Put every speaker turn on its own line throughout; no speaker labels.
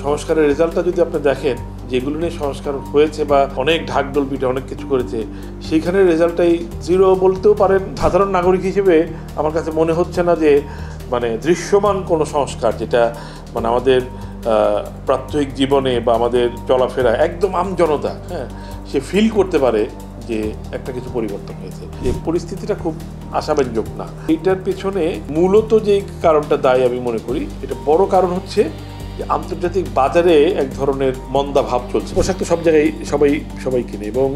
সংস্কারের রেজাল্টটা যদি আপনি দেখেন, যেগুলো নিয়ে সংস্কার হয়েছে বা অনেক ঢাকঢোল পিটে অনেক কিছু করেছে, সেইখানের রেজাল্টটাই জিরো বলতেও পারেন। সাধারণ নাগরিক হিসেবে আমার কাছে মনে হচ্ছে না যে মানে দৃশ্যমান কোনো সংস্কার, যেটা মানে আমাদের প্রাত্যহিক জীবনে বা আমাদের চলাফেরা একদম আমজনতা সে ফিল করতে পারে যে একটা কিছু পরিবর্তন হয়েছে। যে পরিস্থিতিটা খুব আশাব্যঞ্জক না। এইটার পেছনে মূলত যেই কারণটা দায়ী আমি মনে করি, এটা বড় কারণ হচ্ছে যে আন্তর্জাতিক বাজারে এক ধরনের মন্দা ভাব চলছে। পোশাক তো সব জায়গায় সবাই কিনে এবং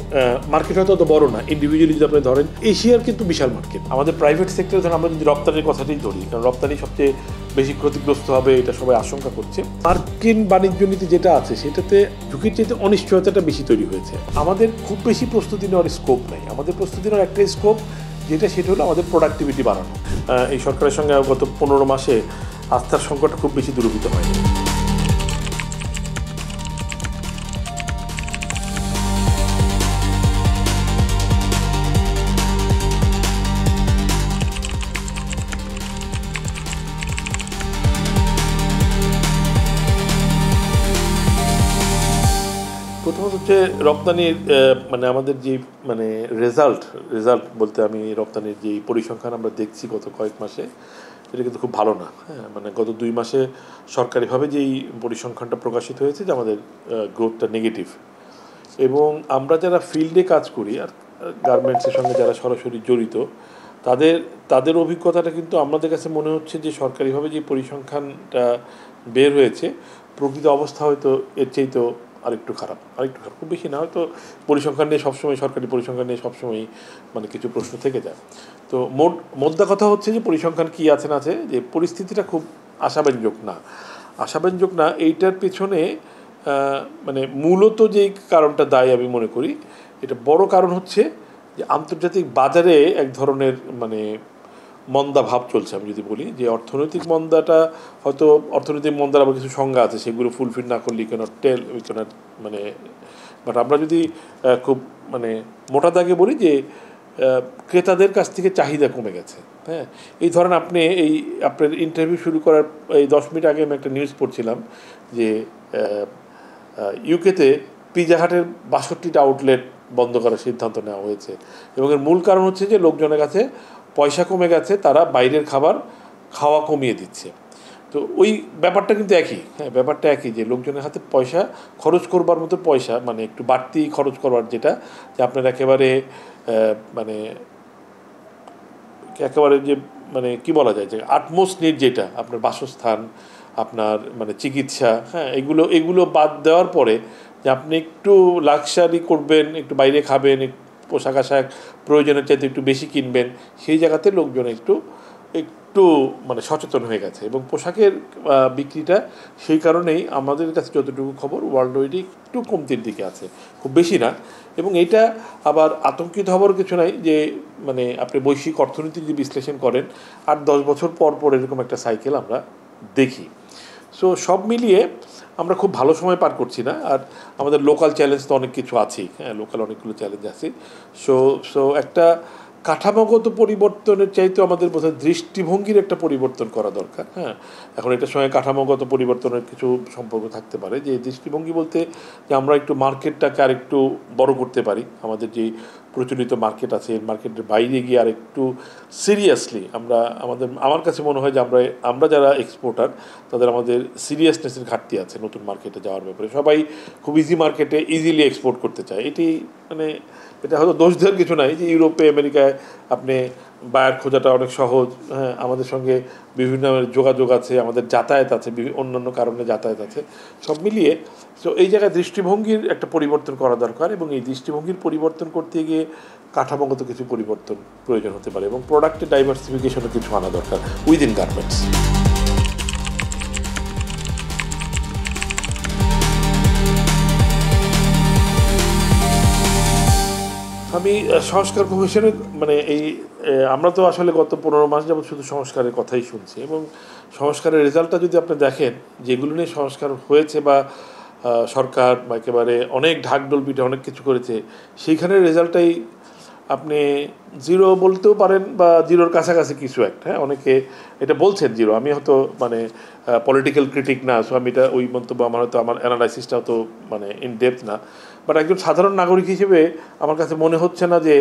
মার্কেট হয়তো অত বড় না। ইন্ডিভিজুয়ালি যদি আপনি ধরেন, এশিয়ার কিন্তু বিশাল মার্কেট। আমাদের প্রাইভেট সেক্টরে ধরেন আমরা যদি রপ্তানির কথাটাই ধরি, কারণ রপ্তানি সবচেয়ে বেশি ক্ষতিগ্রস্ত হবে এটা সবাই আশঙ্কা করছে। মার্কিন বাণিজ্য নীতি যেটা আছে সেটাতে ঝুঁকির চাইতে অনিশ্চয়তাটা বেশি তৈরি হয়েছে। আমাদের খুব বেশি প্রস্তুতি নেওয়ার স্কোপ নাই। আমাদের প্রস্তুতি নেওয়ার একটাই স্কোপ, সেটা হলো আমাদের প্রোডাক্টিভিটি বাড়ানো। এই সরকারের সঙ্গে গত 15 মাসে আস্থার সংকট খুব বেশি দূরীভূত হয়নি। প্রথমত হচ্ছে রপ্তানির মানে আমাদের যে মানে রেজাল্ট বলতে আমি রপ্তানির যে পরিসংখ্যান আমরা দেখছি গত কয়েক মাসে, এটা কিন্তু খুব ভালো না। মানে গত 2 মাসে সরকারিভাবে যেই পরিসংখ্যানটা প্রকাশিত হয়েছে যে আমাদের গ্রোথটা নেগেটিভ। এবং আমরা যারা ফিল্ডে কাজ করি আর গার্মেন্টসের সঙ্গে যারা সরাসরি জড়িত, তাদের অভিজ্ঞতাটা কিন্তু আমাদের কাছে মনে হচ্ছে যে সরকারিভাবে যে পরিসংখ্যানটা বের হয়েছে, প্রকৃত অবস্থা হয়তো এর চেয়ে আরেকটু খারাপ, খুব বেশি না। হয়তো পরিসংখ্যান নিয়ে সবসময়, সরকারি পরিসংখ্যান নিয়ে সবসময় মানে কিছু প্রশ্ন থেকে যায়। তো মোদ্দা কথা হচ্ছে যে পরিসংখ্যান কী আছে না আছে, যে পরিস্থিতিটা খুব আশাব্যঞ্জক না। এইটার পেছনে মানে মূলত যেই কারণটা দায়ী আমি মনে করি, এটা বড় কারণ হচ্ছে যে আন্তর্জাতিক বাজারে এক ধরনের মানে মন্দা ভাব চলছে। আমি যদি বলি যে অর্থনৈতিক মন্দাটা, হয়তো অর্থনৈতিক মন্দার আবার কিছু সংজ্ঞা আছে, সেগুলো ফুলফিল না করলে মানে বাট আমরা যদি খুব মানে মোটা দাগে বলি যে ক্রেতাদের কাছ থেকে চাহিদা কমে গেছে। এই ধরেন আপনি আপনার ইন্টারভিউ শুরু করার 10 মিনিট আগে আমি একটা নিউজ পড়ছিলাম যে ইউকেতে পিজা হাটের 62টা আউটলেট বন্ধ করার সিদ্ধান্ত নেওয়া হয়েছে। এবং এর মূল কারণ হচ্ছে যে লোকজনের কাছে পয়সা কমে গেছে, তারা বাইরের খাবার খাওয়া কমিয়ে দিচ্ছে। তো ওই ব্যাপারটা কিন্তু ব্যাপারটা একই, যে লোকজনের হাতে পয়সা খরচ করবার মতো পয়সা, মানে একটু বাড়তি খরচ করবার, যেটা যে আপনার একেবারে যে মানে কি বলা যায়, যে আটমোস্ট নিড, যেটা আপনার বাসস্থান, আপনার মানে চিকিৎসা, এগুলো বাদ দেওয়ার পরে যে আপনি একটু লাক্সারি করবেন, একটু বাইরে খাবেন, পোশাক আশাক প্রয়োজনের চাইতে একটু বেশি কিনবেন, সেই জায়গাতে লোকজন একটু মানে সচেতন হয়ে গেছে। এবং পোশাকের বিক্রিটা সেই কারণেই আমাদের কাছে যতটুকু খবর ওয়ার্ল্ড ওয়াইডে একটু কমতির দিকে আছে, খুব বেশি না। এবং এটা আবার আতঙ্কিত হওয়ার কিছু নাই, যে মানে আপনি বৈশ্বিক অর্থনীতি যদি বিশ্লেষণ করেন, 8-10 বছর পর এরকম একটা সাইকেল আমরা দেখি। সো সব মিলিয়ে আমরা খুব ভালো সময় পার করছি না। আর আমাদের লোকাল চ্যালেঞ্জ তো অনেক কিছু আছেই, লোকাল অনেকগুলো চ্যালেঞ্জ আছে। সো একটা কাঠামোগত পরিবর্তনের চাইতে আমাদের বোধহয় দৃষ্টিভঙ্গির একটা পরিবর্তন করা দরকার। এখন এটার সঙ্গে কাঠামোগত পরিবর্তনের কিছু সম্পর্ক থাকতে পারে, যে দৃষ্টিভঙ্গি বলতে যে আমরা একটু মার্কেটটাকে আর একটু বড় করতে পারি। আমাদের যে প্রচলিত মার্কেট আছে, এই মার্কেটের বাইরে গিয়ে আর একটু সিরিয়াসলি আমার কাছে মনে হয় যে আমরা যারা এক্সপোর্টার, আমাদের সিরিয়াসনেসের ঘাটতি আছে নতুন মার্কেটে যাওয়ার ব্যাপারে। সবাই খুব মার্কেটে ইজিলি এক্সপোর্ট করতে চায়। এটা হয়তো দোষ দেওয়ার কিছু নাই, যে ইউরোপে, আমেরিকায় আপনি বায়ার খোঁজাটা অনেক সহজ। আমাদের সঙ্গে বিভিন্ন যোগাযোগ আছে, আমাদের যাতায়াত আছে, অন্যান্য কারণে যাতায়াত আছে, সব মিলিয়ে। তো এই জায়গায় দৃষ্টিভঙ্গির একটা পরিবর্তন করা দরকার, এবং এই দৃষ্টিভঙ্গির পরিবর্তন করতে গিয়ে কাঠামোগত কিছু পরিবর্তন প্রয়োজন হতে পারে, এবং প্রোডাক্টের ডাইভার্সিফিকেশনও কিছু আনা দরকার উইদিন গার্মেন্টস। আমি সংস্কার কমিশনের মানে আমরা তো আসলে গত 15 মাস যাবত শুধু সংস্কারের কথাই শুনছি। এবং সংস্কারের রেজাল্টটা যদি আপনি দেখেন, যেগুলো নিয়ে সংস্কার হয়েছে বা সরকার একেবারে অনেক ঢাকঢোল পিটে অনেক কিছু করেছে, সেইখানের রেজাল্টটাই আপনি জিরো বলতেও পারেন বা জিরোর কাছাকাছি কিছু একটা, হ্যাঁ অনেকে এটা বলছেন জিরো। আমি হয়তো মানে পলিটিক্যাল ক্রিটিক না, সো আমি এটা ওই মন্তব্য আমার হয়তো আমার অ্যানালাইসিসটাও তো মানে ইন ডেপথ না, বাট একজন সাধারণ নাগরিক হিসেবে আমার কাছে মনে হচ্ছে না যে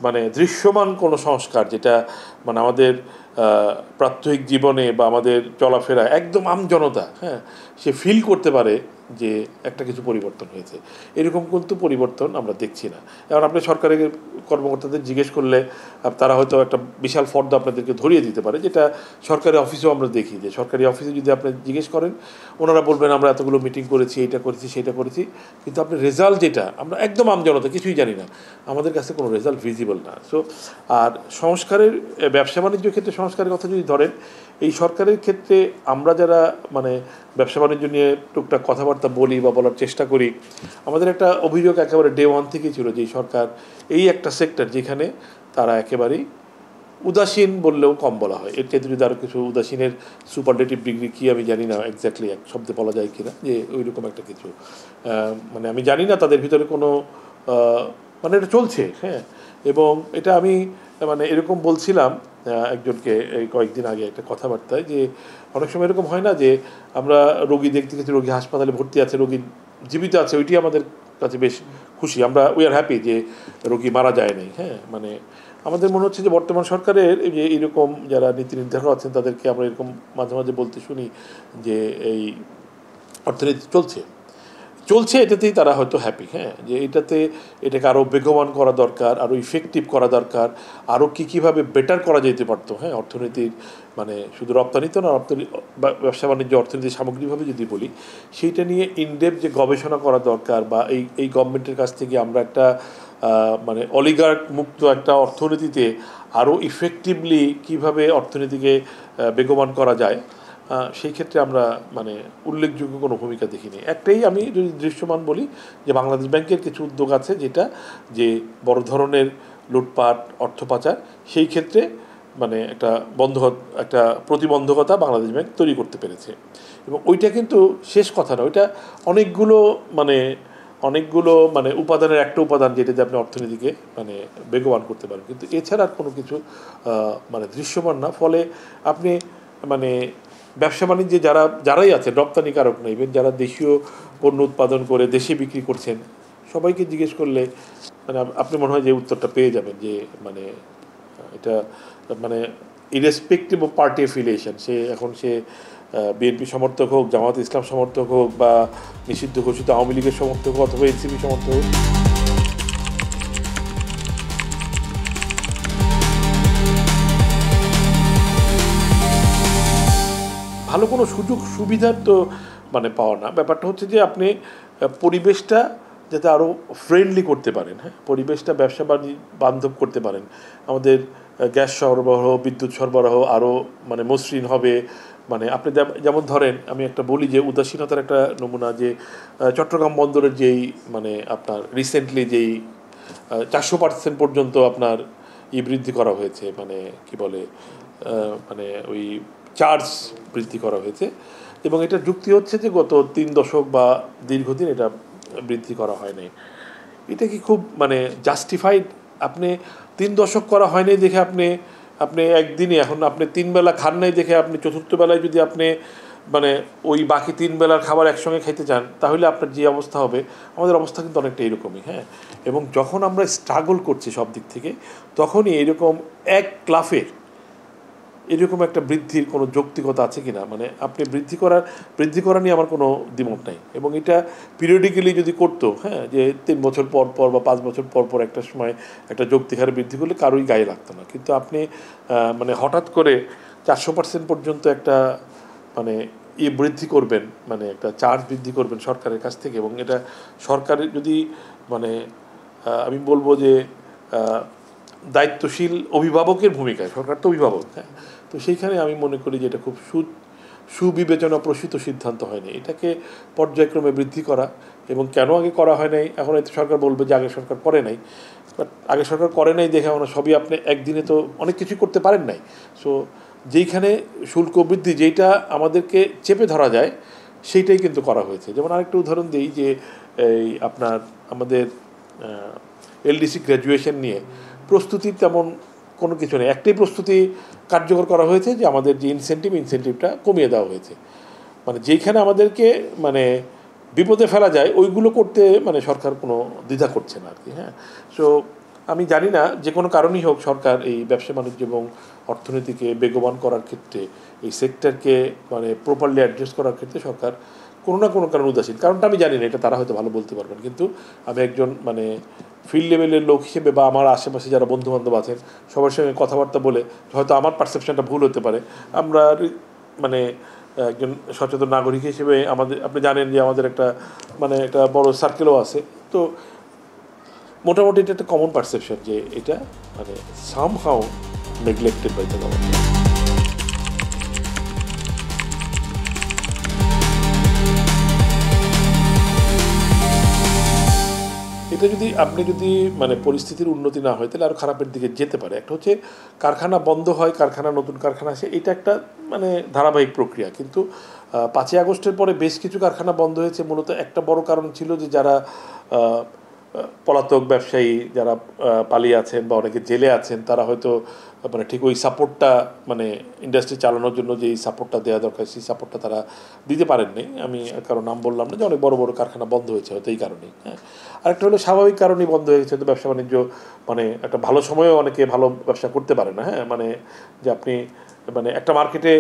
মানে দৃশ্যমান কোনো সংস্কার যেটা মানে আমাদের প্রাত্যহিক জীবনে বা আমাদের চলাফেরা একদম আমজনতা, হ্যাঁ সে ফিল করতে পারে যে একটা কিছু পরিবর্তন হয়েছে। এরকম কিন্তু পরিবর্তন আমরা দেখছি না। এখন আপনি সরকারি কর্মকর্তাদের জিজ্ঞেস করলে তারা হয়তো একটা বিশাল ফর্দ আপনাদেরকে ধরিয়ে দিতে পারে, যেটা সরকারি অফিসেও আমরা দেখি যে সরকারি অফিসে যদি আপনি জিজ্ঞেস করেন ওনারা বলবেন আমরা এতগুলো মিটিং করেছি, এইটা করেছি সেটা করেছি, কিন্তু আপনি রেজাল্ট যেটা আমরা একদম আমজনতা কিছুই জানি না, আমাদের কাছে কোনো রেজাল্ট ভিজিবল না। সো আর সংস্কারের ব্যবসা বাণিজ্য ক্ষেত্রে সংস্কারের কথা যদি ধরেন, এই সরকারের ক্ষেত্রে আমরা যারা মানে ব্যবসা বাণিজ্য নিয়ে টুকটাক কথাবার্তা বলি বা বলার চেষ্টা করি, আমাদের একটা অভিযোগ একেবারে ডে ওয়ান থেকেই ছিল যে সরকার এই একটা সেক্টর যেখানে তারা একেবারেই উদাসীন বললেও কম বলা হয়। এর ক্ষেত্রে যদি আরও কিছু উদাসীনের সুপারলেটিভ ডিগ্রি কী আমি জানি না এক্স্যাক্টলি এক শব্দে বলা যায় কি না, যে ওই রকম একটা কিছু মানে আমি জানি না তাদের ভিতরে কোনো মানে এটা চলছে, হ্যাঁ। এবং এটা আমি মানে এরকম বলছিলাম একজনকে এই কয়েকদিন আগে একটা কথাবার্তায়, যে অনেক সময় এরকম হয় না যে আমরা রোগী দেখতে গেছি, রোগী হাসপাতালে ভর্তি আছে, রোগী জীবিত আছে, ওইটি আমাদের কাছে বেশ খুশি, আমরা উই আর হ্যাপি যে রোগী মারা যায়নি, হ্যাঁ। মানে আমাদের মনে হচ্ছে যে বর্তমান সরকারের এই যে এইরকম যারা নীতি নির্ধারক আছেন তাদেরকে আমরা এরকম মাঝে মাঝে বলতে শুনি যে এই অর্থনীতি চলছে এটাতেই তারা হয়তো হ্যাপি, হ্যাঁ, যে এটাকে আরও বেগবান করা দরকার, আরও ইফেক্টিভ করা দরকার, আরও কীভাবে বেটার করা যেতে পারতো, হ্যাঁ অর্থনীতির মানে শুধু রপ্তানি তো না, ব্যবসা বাণিজ্য অর্থনীতি সামগ্রিকভাবে যদি বলি, সেইটা নিয়ে ইনডেপথ যে গবেষণা করা দরকার, বা এই গভর্নমেন্টের কাছ থেকে আমরা একটা মানে অলিগার্ক মুক্ত একটা অর্থনীতিতে আরও ইফেক্টিভলি কীভাবে অর্থনীতিকে বেগবান করা যায়, সেই ক্ষেত্রে আমরা মানে উল্লেখযোগ্য কোনো ভূমিকা দেখিনি। একটাই আমি যদি দৃশ্যমান বলি যে বাংলাদেশ ব্যাংকের কিছু উদ্যোগ আছে যেটা যে বড় ধরনের লুটপাট অর্থ পাচার সেই ক্ষেত্রে মানে একটা প্রতিবন্ধকতা বাংলাদেশ ব্যাংক তৈরি করতে পেরেছে। এবং ওইটা কিন্তু শেষ কথা না, ওইটা অনেকগুলো মানে উপাদানের একটা উপাদান যেটাতে আপনি অর্থনীতিকে মানে বেগবান করতে পারেন, কিন্তু এছাড়া আর কোনো কিছু মানে দৃশ্যমান না। ফলে আপনি মানে ব্যবসা বাণিজ্যে যারাই আছেন, রপ্তানিকারক নেবেন, যারা দেশীয় পণ্য উৎপাদন করে দেশে বিক্রি করছেন, সবাইকে জিজ্ঞেস করলে মানে আপনি মনে হয় যে উত্তরটা পেয়ে যাবেন যে মানে এটা মানে ইরেসপেক্টিভ অফ পার্টি অ্যাফিলিয়েশন, সে বিএনপি সমর্থক হোক, জামাত ইসলাম সমর্থক হোক, বা নিষিদ্ধ ঘোষিত আওয়ামী লীগের সমর্থক হোক, অথবা এনসিপি সমর্থক হোক, ভালো কোনো সুযোগ সুবিধার তো মানে পাওয়া না। ব্যাপারটা হচ্ছে যে আপনি পরিবেশটা যাতে আরও ফ্রেন্ডলি করতে পারেন, হ্যাঁ পরিবেশটা ব্যবসা বান্ধব করতে পারেন, আমাদের গ্যাস সরবরাহ, বিদ্যুৎ সরবরাহ আরও মানে মসৃণ হবে। মানে আপনি যেমন ধরেন আমি একটা বলি যে উদাসীনতার একটা নমুনা, যে চট্টগ্রাম বন্দরের যেই মানে আপনার রিসেন্টলি যেই 400% পর্যন্ত আপনার বৃদ্ধি করা হয়েছে, মানে কি বলে মানে ওই চার্জ বৃদ্ধি করা হয়েছে, এবং এটা যুক্তি হচ্ছে যে গত 3 দশক বা দীর্ঘদিন এটা বৃদ্ধি করা হয়নি। এটা কি খুব মানে জাস্টিফাইড? আপনি 3 দশক করা হয়নি দেখে আপনি একদিনই, এখন আপনি 3 বেলা খান নাই দেখে আপনি চতুর্থ বেলায় যদি আপনি মানে ওই বাকি 3 বেলার খাবার একসঙ্গে খেতে চান, তাহলে আপনার যে অবস্থা হবে, আমাদের অবস্থা কিন্তু অনেকটা এরকমই, হ্যাঁ। এবং যখন আমরা স্ট্রাগল করছি সব দিক থেকে, তখনই এরকম এক ক্লাফের এরকম একটা বৃদ্ধির কোনো যৌক্তিকতা আছে কি না, মানে আপনি বৃদ্ধি করা নিয়ে আমার কোনো দ্বিমত নাই। এবং এটা পিরিয়ডিক্যালি যদি করতো, হ্যাঁ, যে 3 বছর পর পর বা 5 বছর পর পর একটা সময় একটা যৌক্তিক হারে বৃদ্ধি করলে কারোই গায়ে লাগতো না। কিন্তু আপনি মানে হঠাৎ করে 400% পর্যন্ত একটা মানে বৃদ্ধি করবেন, মানে একটা চার্জ বৃদ্ধি করবেন সরকারের কাছ থেকে, এবং এটা সরকারের যদি মানে আমি বলবো যে দায়িত্বশীল অভিভাবকের ভূমিকায়, সরকার তো অভিভাবক, হ্যাঁ, তো সেইখানে আমি মনে করি যে এটা খুব সুবিবেচনা প্রসূত সিদ্ধান্ত হয়নি। এটাকে পর্যায়ক্রমে বৃদ্ধি করা, এবং কেন আগে করা হয় নাই, এখন এতে সরকার বলবে যে আগে সরকার করে নাই, বাট আগে সরকার করে নাই দেখে আমরা সবই আপনি একদিনে তো অনেক কিছু করতে পারেন নাই। সো যেইখানে শুল্ক বৃদ্ধি যেইটা আমাদেরকে চেপে ধরা যায় সেইটাই কিন্তু করা হয়েছে। যেমন আরেকটা উদাহরণ দিই, যে এই আপনার আমাদের এলডিসি গ্র্যাজুয়েশন নিয়ে প্রস্তুতি তেমন কোনো কিছু নেই। একটাই প্রস্তুতি কার্যকর করা হয়েছে যে আমাদের যে ইনসেন্টিভটা কমিয়ে দেওয়া হয়েছে। মানে যেইখানে আমাদেরকে মানে বিপদে ফেলা যায় ওইগুলো করতে মানে সরকার কোনো দ্বিধা করছে না আর কি। হ্যাঁ, সো আমি জানি না যে কোনো কারণেই হোক সরকার এই ব্যবসা বাণিজ্য এবং অর্থনীতিকে বেগবান করার ক্ষেত্রে এই সেক্টরকে মানে প্রপারলি অ্যাড্রেস করার ক্ষেত্রে সরকার কোনো না কোনো কারণ উদাসীন। কারণটা আমি জানি না, এটা তারা হয়তো ভালো বলতে পারবেন, কিন্তু আমি একজন মানে ফিল্ড লেভেলের লোক হিসেবে বা আমার আশেপাশে যারা বন্ধুবান্ধব আছেন সবার সঙ্গে কথাবার্তা বলে হয়তো আমার পারসেপশনটা ভুল হতে পারে। আমরা মানে একজন সচেতন নাগরিক হিসেবে আমাদের, আপনি জানেন যে আমাদের একটা মানে একটা বড় সার্কেলও আছে, তো মোটামুটি এটা একটা কমন পারসেপশন যে এটা মানে somehow neglected by the government. এটা যদি আপনি যদি মানে পরিস্থিতির উন্নতি না হয় তাহলে আরও খারাপের দিকে যেতে পারে। একটা হচ্ছে কারখানা বন্ধ হয়, কারখানা নতুন কারখানা আসে, এটা একটা মানে ধারাবাহিক প্রক্রিয়া। কিন্তু 5ই আগস্টের পরে বেশ কিছু কারখানা বন্ধ হয়েছে। মূলত একটা বড় কারণ ছিল যে যারা পলাতক ব্যবসায়ী যারা পালিয়ে আছেন বা অনেকে জেলে আছেন তারা হয়তো মানে ঠিক ওই সাপোর্টটা মানে ইন্ডাস্ট্রি চালানোর জন্য যে সাপোর্টটা দেওয়া দরকার সেই সাপোর্টটা তারা দিতে পারেননি। আমি কারো নাম বললাম না, যে অনেক বড় বড় কারখানা বন্ধ হয়েছে হয়তো এই কারণেই। হ্যাঁ, আরেকটা হলো স্বাভাবিক কারণেই বন্ধ হয়ে গেছে, তো ব্যবসা বাণিজ্য মানে একটা ভালো সময়েও অনেকে ভালো ব্যবসা করতে পারে না। হ্যাঁ, মানে যে আপনি মানে একটা মার্কেটে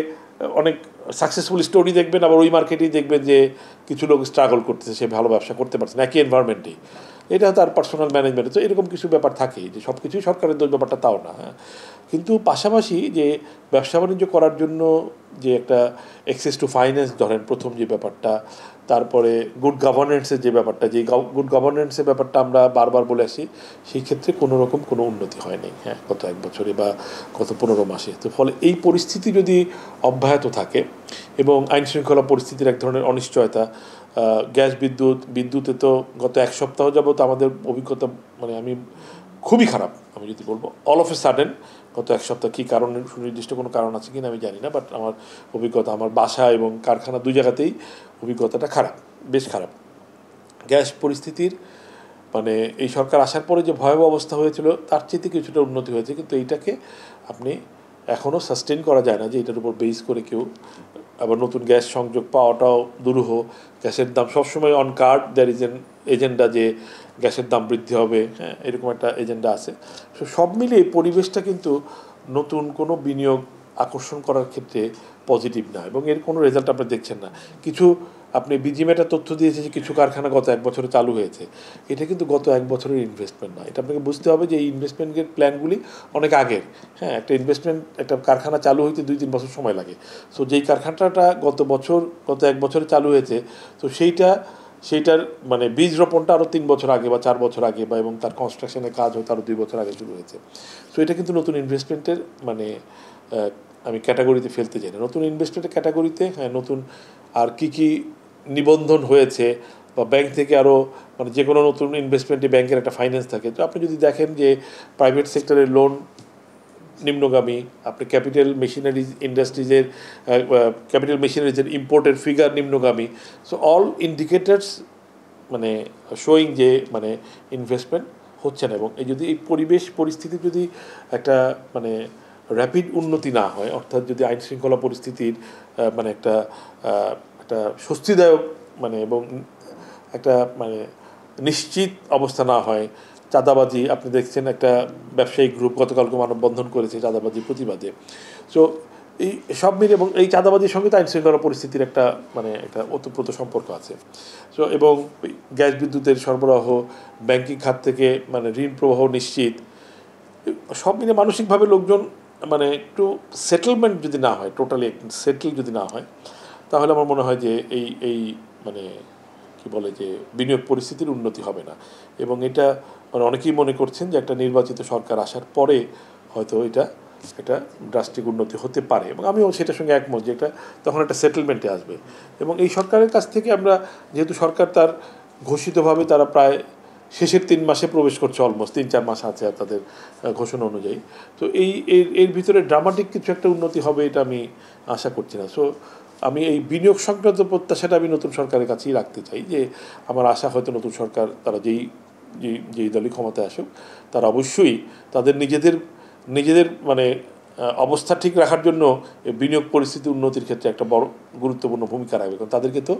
অনেক সাকসেসফুল স্টোরি দেখবেন, আবার ওই মার্কেটেই দেখবেন যে কিছু লোক স্ট্রাগল করতেছে, সে ভালো ব্যবসা করতে পারছে না একই এনভায়রনমেন্টেই। এটা তার পার্সোনাল ম্যানেজমেন্ট, তো এরকম কিছু ব্যাপার থাকেই, যে সব কিছুই সরকারের দোষ ব্যাপারটা তাও না। হ্যাঁ, কিন্তু পাশাপাশি যে ব্যবসা বাণিজ্য করার জন্য যে একটা অ্যাক্সেস টু ফাইন্যান্স ধরেন প্রথম যে ব্যাপারটা, তারপরে গুড গভর্নেন্সের যে ব্যাপারটা, যে গুড গভর্নেন্সের ব্যাপারটা আমরা বারবার বলে আসি, সেই ক্ষেত্রে কোনো রকম কোনো উন্নতি হয়নি। হ্যাঁ, গত 1 বছরে বা গত 15 মাসে। তো ফলে এই পরিস্থিতি যদি অব্যাহত থাকে এবং আইনশৃঙ্খলা পরিস্থিতির এক ধরনের অনিশ্চয়তা, গ্যাস বিদ্যুতে তো গত 1 সপ্তাহ যাবত আমাদের অভিজ্ঞতা মানে আমি খুবই খারাপ। আমি যদি বলবো অল অফ এ সাডেন গত 1 সপ্তাহ, কী কারণে সুনির্দিষ্ট কোনো কারণ আছে কিনা আমি জানি না, বাট আমার অভিজ্ঞতা আমার বাসা এবং কারখানা 2 জায়গাতেই অভিজ্ঞতাটা খারাপ, বেশ খারাপ। গ্যাস পরিস্থিতির মানে এই সরকার আসার পরে যে ভয়াবহ অবস্থা হয়েছিল তার চেয়ে কিছুটা উন্নতি হয়েছে, কিন্তু এইটাকে আপনি এখনও সাস্টেন করা যায় না যে এটার উপর বেস করে কেউ আবার নতুন গ্যাস সংযোগ পাওয়াটাও দুরূহ। গ্যাসের দাম সবসময় on card, there is an agenda যে গ্যাসের দাম বৃদ্ধি হবে। হ্যাঁ, এরকম একটা এজেন্ডা আছে। সো সব মিলিয়ে পরিবেশটা কিন্তু নতুন কোনো বিনিয়োগ আকর্ষণ করার ক্ষেত্রে পজিটিভ না, এবং এর কোনো রেজাল্ট আপনি দেখছেন না। কিছু আপনি বিজিএমটা তথ্য দিয়েছে যে কিছু কারখানা গত 1 বছরে চালু হয়েছে, এটা কিন্তু গত 1 বছরের ইনভেস্টমেন্ট না। এটা আপনাকে বুঝতে হবে যে এই ইনভেস্টমেন্টের প্ল্যানগুলি অনেক আগের। হ্যাঁ, একটা ইনভেস্টমেন্ট একটা কারখানা চালু হইতে 2-3 বছর সময় লাগে। সো যেই কারখানাটা গত 1 বছরে চালু হয়েছে, তো সেইটার মানে বীজ রোপণটা আরও 3 বছর আগে বা 4 বছর আগে, বা এবং তার কনস্ট্রাকশনের কাজ হয়তো আরও 2 বছর আগে শুরু হয়েছে। সো এটা কিন্তু নতুন ইনভেস্টমেন্টের মানে আমি ক্যাটাগরিতে ফেলতে চাই না। নতুন ইনভেস্টমেন্টের ক্যাটাগরিতে হ্যাঁ, নতুন আর কি নিবন্ধন হয়েছে বা ব্যাংক থেকে আরও মানে যে কোনো নতুন ইনভেস্টমেন্টে ব্যাংকের একটা ফাইন্যান্স থাকে। তো আপনি যদি দেখেন যে প্রাইভেট সেক্টরের লোন নিম্নগামী, আপনি ক্যাপিটাল মেশিনারিজের ইম্পোর্টের ফিগার নিম্নগামী। সো অল ইন্ডিকেটার্স মানে শোয়িং যে মানে ইনভেস্টমেন্ট হচ্ছে না। এবং এই যদি এই পরিস্থিতি যদি একটা মানে র্যাপিড উন্নতি না হয়, অর্থাৎ যদি আইন শৃঙ্খলা পরিস্থিতির মানে একটা একটা স্বস্তিদায়ক মানে এবং একটা মানে নিশ্চিত অবস্থা না হয়, চাঁদাবাজি আপনি দেখছেন একটা ব্যবসায়িক গ্রুপ গতকালকে মানববন্ধন করেছে চাঁদাবাজির প্রতিবাদে। সো এই সব মিলে এবং এই চাঁদাবাজির সঙ্গে তো আইনশৃঙ্খলা পরিস্থিতির একটা মানে একটা ওতপ্রোত সম্পর্ক আছে। সো এবং গ্যাস বিদ্যুতের সরবরাহ, ব্যাংকিং খাত থেকে মানে ঋণ প্রবাহ নিশ্চিত, সব মিলে মানসিকভাবে লোকজন মানে একটু সেটেলমেন্ট যদি না হয়, টোটালি সেটেল যদি না হয়, তাহলে আমার মনে হয় যে এই মানে কি বলে যে বিনিয়োগ পরিস্থিতির উন্নতি হবে না। এবং এটা মানে অনেকেই মনে করছেন যে একটা নির্বাচিত সরকার আসার পরে হয়তো এটা একটা ড্রাস্টিক উন্নতি হতে পারে, এবং আমিও সেটার সঙ্গে একমত যে এটা তখন একটা সেটেলমেন্টে আসবে। এবং এই সরকারের কাছ থেকে আমরা যেহেতু সরকার তার ঘোষিতভাবে তারা প্রায় শেষের 3 মাসে প্রবেশ করছে, অলমোস্ট 3-4 মাস আছে আর তাদের ঘোষণা অনুযায়ী। তো এর ভিতরে ড্রামাটিক কিছু একটা উন্নতি হবে এটা আমি আশা করছি না। সো আমি এই বিনিয়োগ সংক্রান্ত প্রত্যাশাটা আমি নতুন সরকারের কাছেই রাখতে চাই, যে আমার আশা হয়তো নতুন সরকার তারা যেই যেই দলই ক্ষমতায় আসুক তারা অবশ্যই তাদের নিজেদের মানে অবস্থা ঠিক রাখার জন্য বিনিয়োগ পরিস্থিতি উন্নতির ক্ষেত্রে একটা বড় গুরুত্বপূর্ণ ভূমিকা রাখবে, কারণ তাদেরকে তো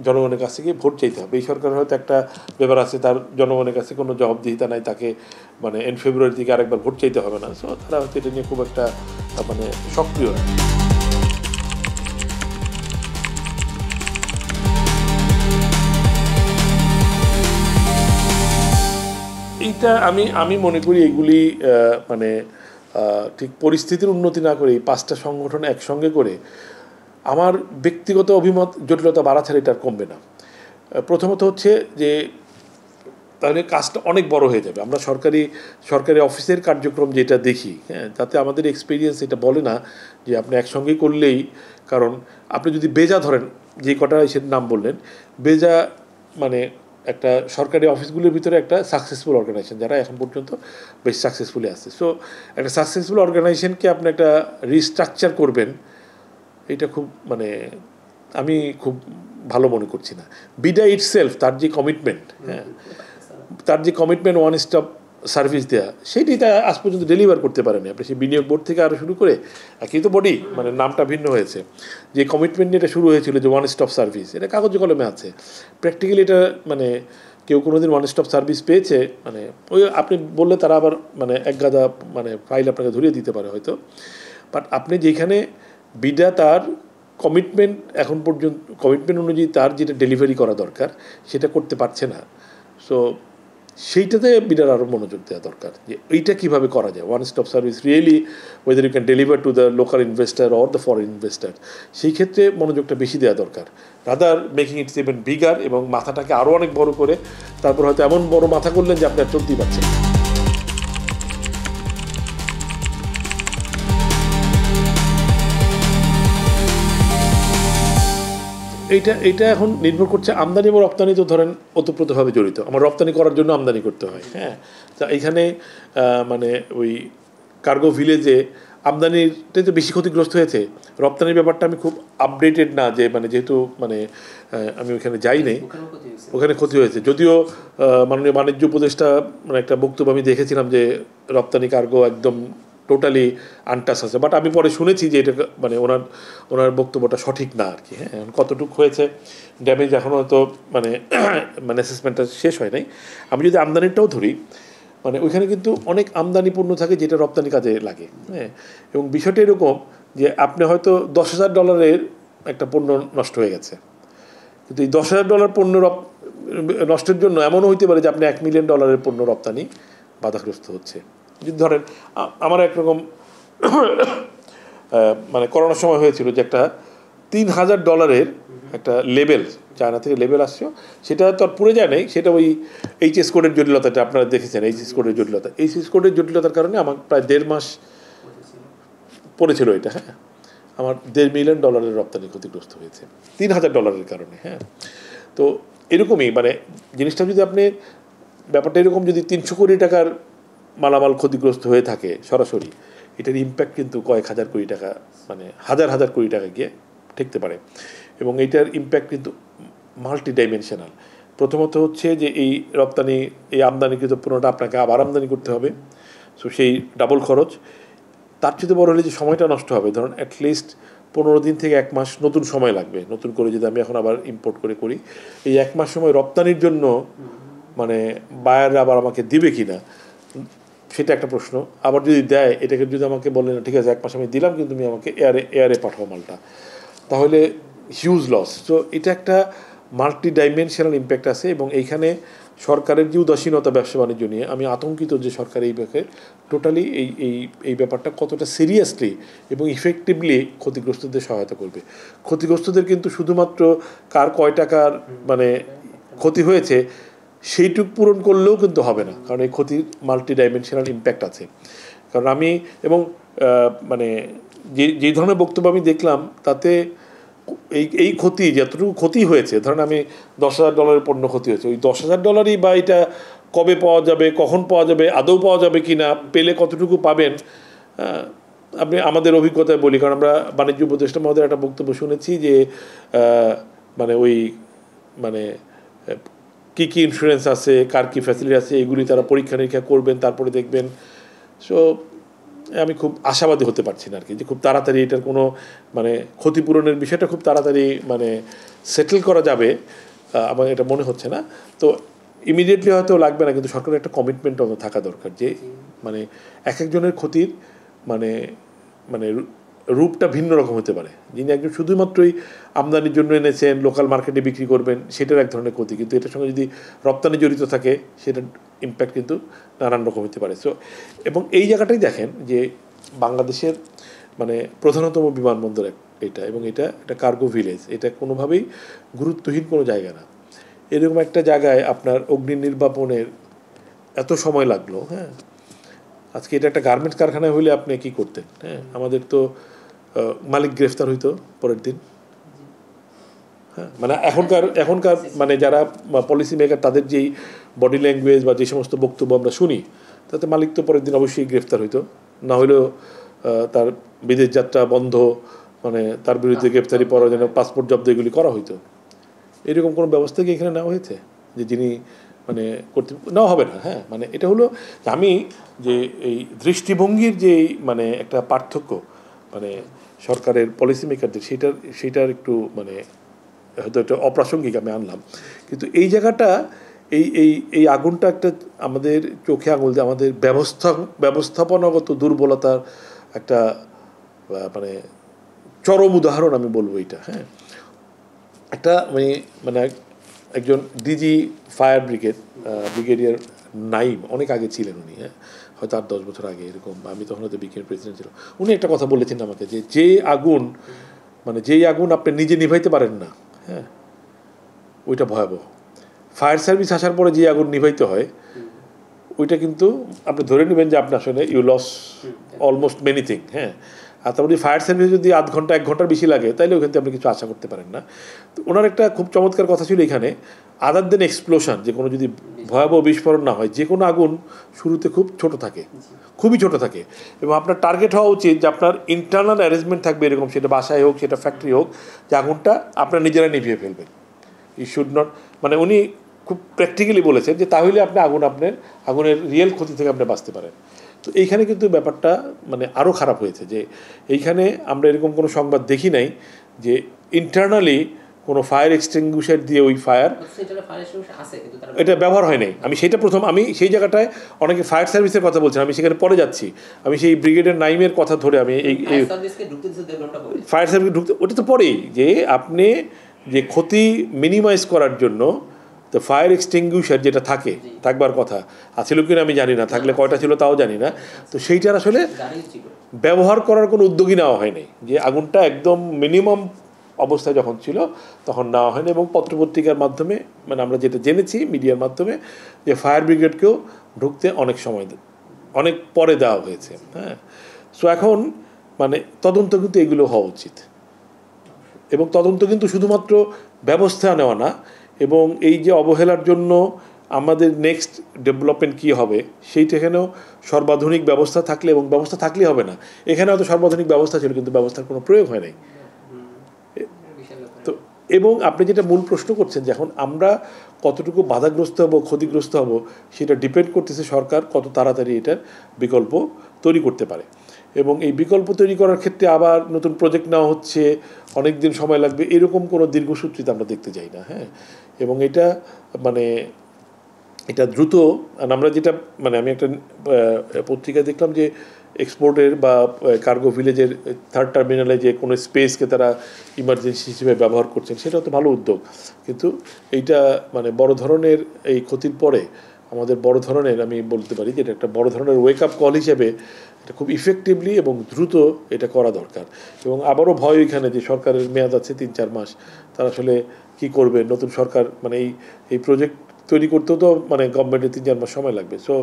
জনগণের কাছ থেকে ভোট চাইতে হবে। এই সরকারের হয়তো একটা ব্যাপার আছে, তার জনগণের কাছে কোনো জবাবদিহিতা নাই, তাকে মানে ফেব্রুয়ারি থেকে আরেকবার ভোট চাইতে হবে না। সো তারা হয়তো এটা নিয়ে খুব একটা মানে সক্রিয় না। এইটা আমি মনে করি এগুলি মানে ঠিক পরিস্থিতির উন্নতি না করে এই 5টা সংগঠন একসঙ্গে করে আমার ব্যক্তিগত অভিমত জটিলতা বাড়া ছাড়া এটা কমবে না। প্রথমত হচ্ছে যে তাহলে কাজটা অনেক বড় হয়ে যাবে। আমরা সরকারি অফিসের কার্যক্রম যেটা দেখি, হ্যাঁ, তাতে আমাদের এক্সপিরিয়েন্স এটা বলে না যে আপনি একসঙ্গে করলেই, কারণ আপনি যদি বেজা ধরেন, যে কটা সে নাম বললেন, বেজা মানে একটা সরকারি অফিসগুলোর ভিতরে একটা সাকসেসফুল অর্গানাইজেশন, যারা এখন পর্যন্ত বেশ সাকসেসফুলি আসছে। সো একটা সাকসেসফুল অর্গানাইজেশনকে আপনি একটা রিস্ট্রাকচার করবেন, এটা খুব মানে আমি খুব ভালো মনে করছি না। বিডা ইটসেলফ তার যে কমিটমেন্ট, হ্যাঁ, তার যে কমিটমেন্ট ওয়ান স্টপ সার্ভিস দেওয়া, সেটি তা আজ পর্যন্ত ডেলিভার করতে পারেনি। আপনি সেই বিনিয়োগ বোর্ড থেকে আরও শুরু করে, একই তো বডি, মানে নামটা ভিন্ন হয়েছে, যে কমিটমেন্ট নিয়ে এটা শুরু হয়েছিল যে ওয়ান স্টপ সার্ভিস, এটা কাগজে কলমে আছে। প্র্যাকটিক্যালি এটা মানে কেউ কোনো দিন ওয়ান স্টপ সার্ভিস পেয়েছে, মানে ওই আপনি বললে তারা আবার মানে এক গাদা মানে ফাইল আপনাকে ধরিয়ে দিতে পারে হয়তো। বাট আপনি যেখানে বিডা তার কমিটমেন্ট এখন পর্যন্ত কমিটমেন্ট অনুযায়ী তার যেটা ডেলিভারি করা দরকার সেটা করতে পারছে না। সো সেইটাতে বিডার আরও মনোযোগ দেওয়া দরকার, যে এইটা কীভাবে করা যায় one stop service really, whether you can deliver to the local investor or the foreign investor, সেই ক্ষেত্রে মনোযোগটা বেশি দেওয়া দরকার, rather making its even bigger, এবং মাথাটাকে আরও অনেক বড় করে তারপর হয়তো এমন বড় মাথা করলেন যে আপনি আর চলতেই পারছেন। এইটা এখন নির্ভর করছে আমদানি এবং রপ্তানি, তো ধরেন ওতপ্রোতভাবে জড়িত। আমার রপ্তানি করার জন্য আমদানি করতে হয়, হ্যাঁ। তা এইখানে মানে ওই কার্গো ভিলেজে আমদানিতে তো বেশি ক্ষতিগ্রস্ত হয়েছে। রপ্তানির ব্যাপারটা আমি খুব আপডেটেড না, যে মানে যেহেতু মানে আমি ওইখানে যাই নাই, ওখানে ক্ষতি হয়েছে। যদিও মাননীয় বাণিজ্য উপদেষ্টা মানে একটা বক্তব্য আমি দেখেছিলাম যে রপ্তানি কার্গো একদম টোটালি আনটাস আছে, বাট আমি পরে শুনেছি যে এটা মানে ওনার বক্তব্যটা সঠিক না আর কি, হ্যাঁ। কতটুকু হয়েছে ড্যামেজ এখনও হয়তো মানে মানে অ্যাসেসমেন্টটা শেষ হয় নাই। আমি যদি আমদানিটাও ধরি, মানে ওইখানে কিন্তু অনেক আমদানি পণ্য থাকে যেটা রপ্তানি কাজে লাগে, হ্যাঁ। এবং বিষয়টা এরকম যে আপনি হয়তো $10,000 একটা পণ্য নষ্ট হয়ে গেছে, কিন্তু এই $10,000 পণ্য নষ্টের জন্য এমনও হইতে পারে যে আপনি $1 মিলিয়ন পণ্য রপ্তানি বাধাগ্রস্ত হচ্ছে। যদি ধরেন আমার একরকম মানে করোনার সময় হয়েছিল যে একটা $3,000 একটা লেবেল চায়না থেকে লেবেল আসছে, সেটা তো আর পুড়ে যায় নাই, সেটা ওই এইচএস কোডের জটিলতাটা আপনারা দেখেছেন। এইচএস কোডের জটিলতার কারণে আমার প্রায় 1.5 মাস পড়েছিল এটা, হ্যাঁ। আমার $1.5 মিলিয়ন রপ্তানি ক্ষতিগ্রস্ত হয়েছে $3,000 কারণে, হ্যাঁ। তো এরকমই মানে জিনিসটা যদি আপনি ব্যাপারটা এরকম, যদি 300 কোটি টাকার মালামাল ক্ষতিগ্রস্ত হয়ে থাকে সরাসরি, এটার ইম্প্যাক্ট কিন্তু কয়েক হাজার কোটি টাকা, মানে হাজার কোটি টাকা গিয়ে ঠেকতে পারে। এবং এইটার ইম্প্যাক্ট কিন্তু মাল্টি ডাইমেনশনাল। প্রথমত হচ্ছে যে এই রপ্তানি, এই আমদানিকৃত পণ্যটা আপনাকে আবার আমদানি করতে হবে, সো সেই ডাবল খরচ। তার চেয়ে বড় হলে যে সময়টা নষ্ট হবে, ধরুন অ্যাটলিস্ট 15 দিন থেকে 1 মাস নতুন সময় লাগবে। নতুন করে যদি আমি এখন আবার ইম্পোর্ট করি, এই 1 মাস সময় রপ্তানির জন্য মানে বায়াররা আবার আমাকে দিবে কি না সেটা একটা প্রশ্ন। আবার যদি দেয়, এটাকে যদি আমাকে বলে না ঠিক আছে 1 মাস আমি দিলাম, কিন্তু তুমি আমাকে এয়ারে পাঠাও মালটা, তাহলে হিউজ লস। তো এটা একটা মাল্টি ডাইমেনশনাল ইম্প্যাক্ট আছে। এবং এইখানে সরকারের যে উদাসীনতা ব্যবসা বাণিজ্য নিয়ে, আমি আতঙ্কিত যে সরকার এই ব্যাপারে টোটালি এই ব্যাপারটা কতটা সিরিয়াসলি এবং ইফেক্টিভলি ক্ষতিগ্রস্তদের সহায়তা করবে। ক্ষতিগ্রস্তদের কিন্তু শুধুমাত্র কার কয় টাকার মানে ক্ষতি হয়েছে সেইটুক পূরণ করলেও কিন্তু হবে না, কারণ এই ক্ষতির মাল্টি ডাইমেনশনাল ইম্প্যাক্ট আছে। কারণ আমি এবং মানে যে ধরনের বক্তব্য আমি দেখলাম, তাতে এই ক্ষতি যতটুকু ক্ষতি হয়েছে, ধরেন আমি $10,000 পণ্য ক্ষতি হয়েছে, ওই $10,000 বা এটা কবে পাওয়া যাবে, কখন পাওয়া যাবে, আদৌ পাওয়া যাবে কি না, পেলে কতটুকু পাবেন, আপনি আমাদের অভিজ্ঞতায় বলি, কারণ আমরা বাণিজ্য উপদেষ্টা মহোদয়ের একটা বক্তব্য শুনেছি যে মানে ওই মানে কী কী ইন্স্যুরেন্স আছে, কার কী ফ্যাসিলিটি আছে, এগুলি তারা পরীক্ষা নিরীক্ষা করবেন, তারপরে দেখবেন। সো আমি খুব আশাবাদী হতে পারছি না আর কি, যে খুব তাড়াতাড়ি এটার কোনো মানে ক্ষতিপূরণের বিষয়টা খুব তাড়াতাড়ি মানে সেটেল করা যাবে আমার এটা মনে হচ্ছে না। তো ইমিডিয়েটলি হয়তো লাগবে না, কিন্তু সরকারের একটা কমিটমেন্ট থাকা দরকার যে মানে এক একজনের ক্ষতির মানে মানে রূপটা ভিন্ন রকম হতে পারে। যিনি একজন শুধুমাত্রই আমদানির জন্য এনেছেন, লোকাল মার্কেটে বিক্রি করবেন, সেটার এক ধরনের ক্ষতি, কিন্তু এটার সঙ্গে যদি রপ্তানি জড়িত থাকে সেটার ইম্প্যাক্ট কিন্তু নানান রকম হতে পারে। সো এবং এই জায়গাটাই দেখেন যে বাংলাদেশের মানে প্রধানতম বিমানবন্দর এটা, এবং এটা একটা কার্গো ভিলেজ, এটা কোনোভাবেই গুরুত্বহীন কোনো জায়গা না। এরকম একটা জায়গায় আপনার অগ্নি নির্বাপনের এত সময় লাগলো। হ্যাঁ, আজকে এটা একটা গার্মেন্টস কারখানায় হলে আপনি কী করতেন? হ্যাঁ, আমাদের তো মালিক গ্রেফতার হইতো পরের দিন। হ্যাঁ, মানে এখনকার মানে যারা পলিসি মেকার তাদের যেই বডি ল্যাঙ্গুয়েজ বা যে সমস্ত বক্তব্য আমরা শুনি, তাতে মালিক তো পরের দিন অবশ্যই গ্রেফতার হইতো, না হলেও তার বিদেশ যাত্রা বন্ধ, মানে তার বিরুদ্ধে গ্রেফতারি পরোয়ানা যেন পাসপোর্ট জব্দ এগুলি করা হইতো। এরকম কোনো ব্যবস্থা কি এখানে নেওয়া হয়েছে যে যিনি মানে করতে নেওয়া হবে না? হ্যাঁ, মানে এটা হলো আমি যে এই দৃষ্টিভঙ্গির যে মানে একটা পার্থক্য মানে সরকারের পলিসি মেকারদের, সেইটার একটু মানে হয়তো একটা অপ্রাসঙ্গিক আমি আনলাম, কিন্তু এই জায়গাটা এই এই এই আগুনটা একটা আমাদের চোখে আঙুল দিয়ে আমাদের ব্যবস্থাপনাগত দুর্বলতার একটা মানে চরম উদাহরণ আমি বলবো এটা। হ্যাঁ, একটা মানে একজন ডিজি ফায়ার ব্রিগেডিয়ার নাইম, অনেক আগে ছিলেন উনি, হ্যাঁ হয়তো 8-10 বছর আগে এরকম, আমি তখন হয়তো ব্রিগেডিয়ার প্রেসিডেন্ট ছিল। উনি একটা কথা বলেছেন আমাকে যে যেই আগুন আপনি নিজে নিভাইতে পারেন না, হ্যাঁ ওইটা ভয়াবহ। ফায়ার সার্ভিস আসার পরে যে আগুন নিভাইতে হয় ওইটা কিন্তু আপনি ধরে নেবেন যে আপনি আসলে you lose almost many thing. হ্যাঁ, আর তারপরে ফায়ার সার্ভিস যদি 1 ঘন্টা 1 ঘন্টার বেশি লাগে তাইলে ওখান থেকে আপনি কিছু আশা করতে পারেন না। তো ওনার একটা খুব চমৎকার কথা ছিল এখানে, আদার দেন এক্সপ্লোশন, যে কোনো যদি ভয়াবহ বিস্ফোরণ না হয়, যে কোনো আগুন শুরুতে খুব ছোট থাকে, খুবই ছোট থাকে, এবং আপনার টার্গেট হওয়া উচিত যে আপনার ইন্টারনাল অ্যারেঞ্জমেন্ট থাকবে এরকম, সেটা বাসায় হোক সেটা ফ্যাক্টরি হোক, যে আগুনটা আপনার নিজেরা নিভিয়ে ফেলবেন। ইউ শুড নট, মানে উনি খুব প্র্যাকটিক্যালি বলেছেন যে তাহলে আপনি আগুনের রিয়েল ক্ষতি থেকে আপনি বাঁচতে পারেন। তো এইখানে কিন্তু ব্যাপারটা মানে আরও খারাপ হয়েছে, যে এইখানে আমরা এরকম কোনো সংবাদ দেখি নাই যে ইন্টারনালি কোনো ফায়ার এক্সটিংগুইশার দিয়ে ওই ফায়ার এটা ব্যবহার হয় নাই। আমি সেই জায়গাটায় অনেকে ফায়ার সার্ভিসের কথা বলছেন, আমি সেখানে পরে যাচ্ছি, আমি সেই ব্রিগেডের নাইমের কথা ধরে আমি এই ফায়ার সার্ভিস ঢুকতে, ওটা তো পরেই, যে আপনি যে ক্ষতি মিনিমাইজ করার জন্য তো ফায়ার এক্সটিংগুইশার যেটা থাকবার কথা আছিল কিনা আমি জানি না, থাকলে কয়টা ছিল তাও জানি না। তো সেইটার আসলে ব্যবহার করার কোনো উদ্যোগই নেওয়া হয়নি, যে আগুনটা একদম মিনিমাম অবস্থায় যখন ছিল তখন নেওয়া হয়নি। এবং পত্রপত্রিকার মাধ্যমে মানে আমরা যেটা জেনেছি মিডিয়ার মাধ্যমে, যে ফায়ার ব্রিগেডকেও ঢুকতে অনেক পরে দেওয়া হয়েছে। হ্যাঁ, সো এখন মানে তদন্ত কিন্তু এগুলো হওয়া উচিত, এবং তদন্ত কিন্তু শুধুমাত্র ব্যবস্থা নেওয়া না, এবং এই যে অবহেলার জন্য আমাদের নেক্সট ডেভেলপমেন্ট কী হবে সেইটাখানেও সর্বাধুনিক ব্যবস্থা থাকলে, এবং ব্যবস্থা থাকলেই হবে না, এখানে হয়তো সর্বাধুনিক ব্যবস্থা ছিল কিন্তু ব্যবস্থার কোনো প্রয়োগ হয় নাই। তো এবং আপনি যেটা মূল প্রশ্ন করছেন যে এখন আমরা কতটুকু বাধাগ্রস্ত হব, ক্ষতিগ্রস্ত হব, সেটা ডিপেন্ড করতেছে সরকার কত তাড়াতাড়ি এটার বিকল্প তৈরি করতে পারে। এবং এই বিকল্প তৈরি করার ক্ষেত্রে আবার নতুন প্রজেক্ট নেওয়া হচ্ছে, অনেক দিন সময় লাগবে, এরকম কোনো দীর্ঘসূত্রিতা আমরা দেখতে চাই না। হ্যাঁ, এবং এটা দ্রুত, আমরা যেটা মানে আমি একটা পত্রিকায় দেখলাম যে এক্সপোর্টের বা কার্গো ভিলেজের 3rd টার্মিনালে যে কোনো স্পেসকে তারা ইমার্জেন্সি হিসেবে ব্যবহার করছেন, সেটা তো ভালো উদ্যোগ, কিন্তু এইটা মানে বড় ধরনের এই ক্ষতির পরে আমাদের বড় ধরনের, আমি বলতে পারি যে এটা একটা বড় ধরনের ওয়েক আপ কল হিসেবে এটা খুব ইফেক্টিভলি এবং দ্রুত এটা করা দরকার। এবং আবারও ভয় এখানে যে সরকারের মেয়াদ আছে 3-4 মাস, তারা আসলে কী করবে, নতুন সরকার মানে এই প্রজেক্ট তৈরি করতেও তো মানে গভর্নমেন্টের 3-4 মাস সময় লাগবে। সো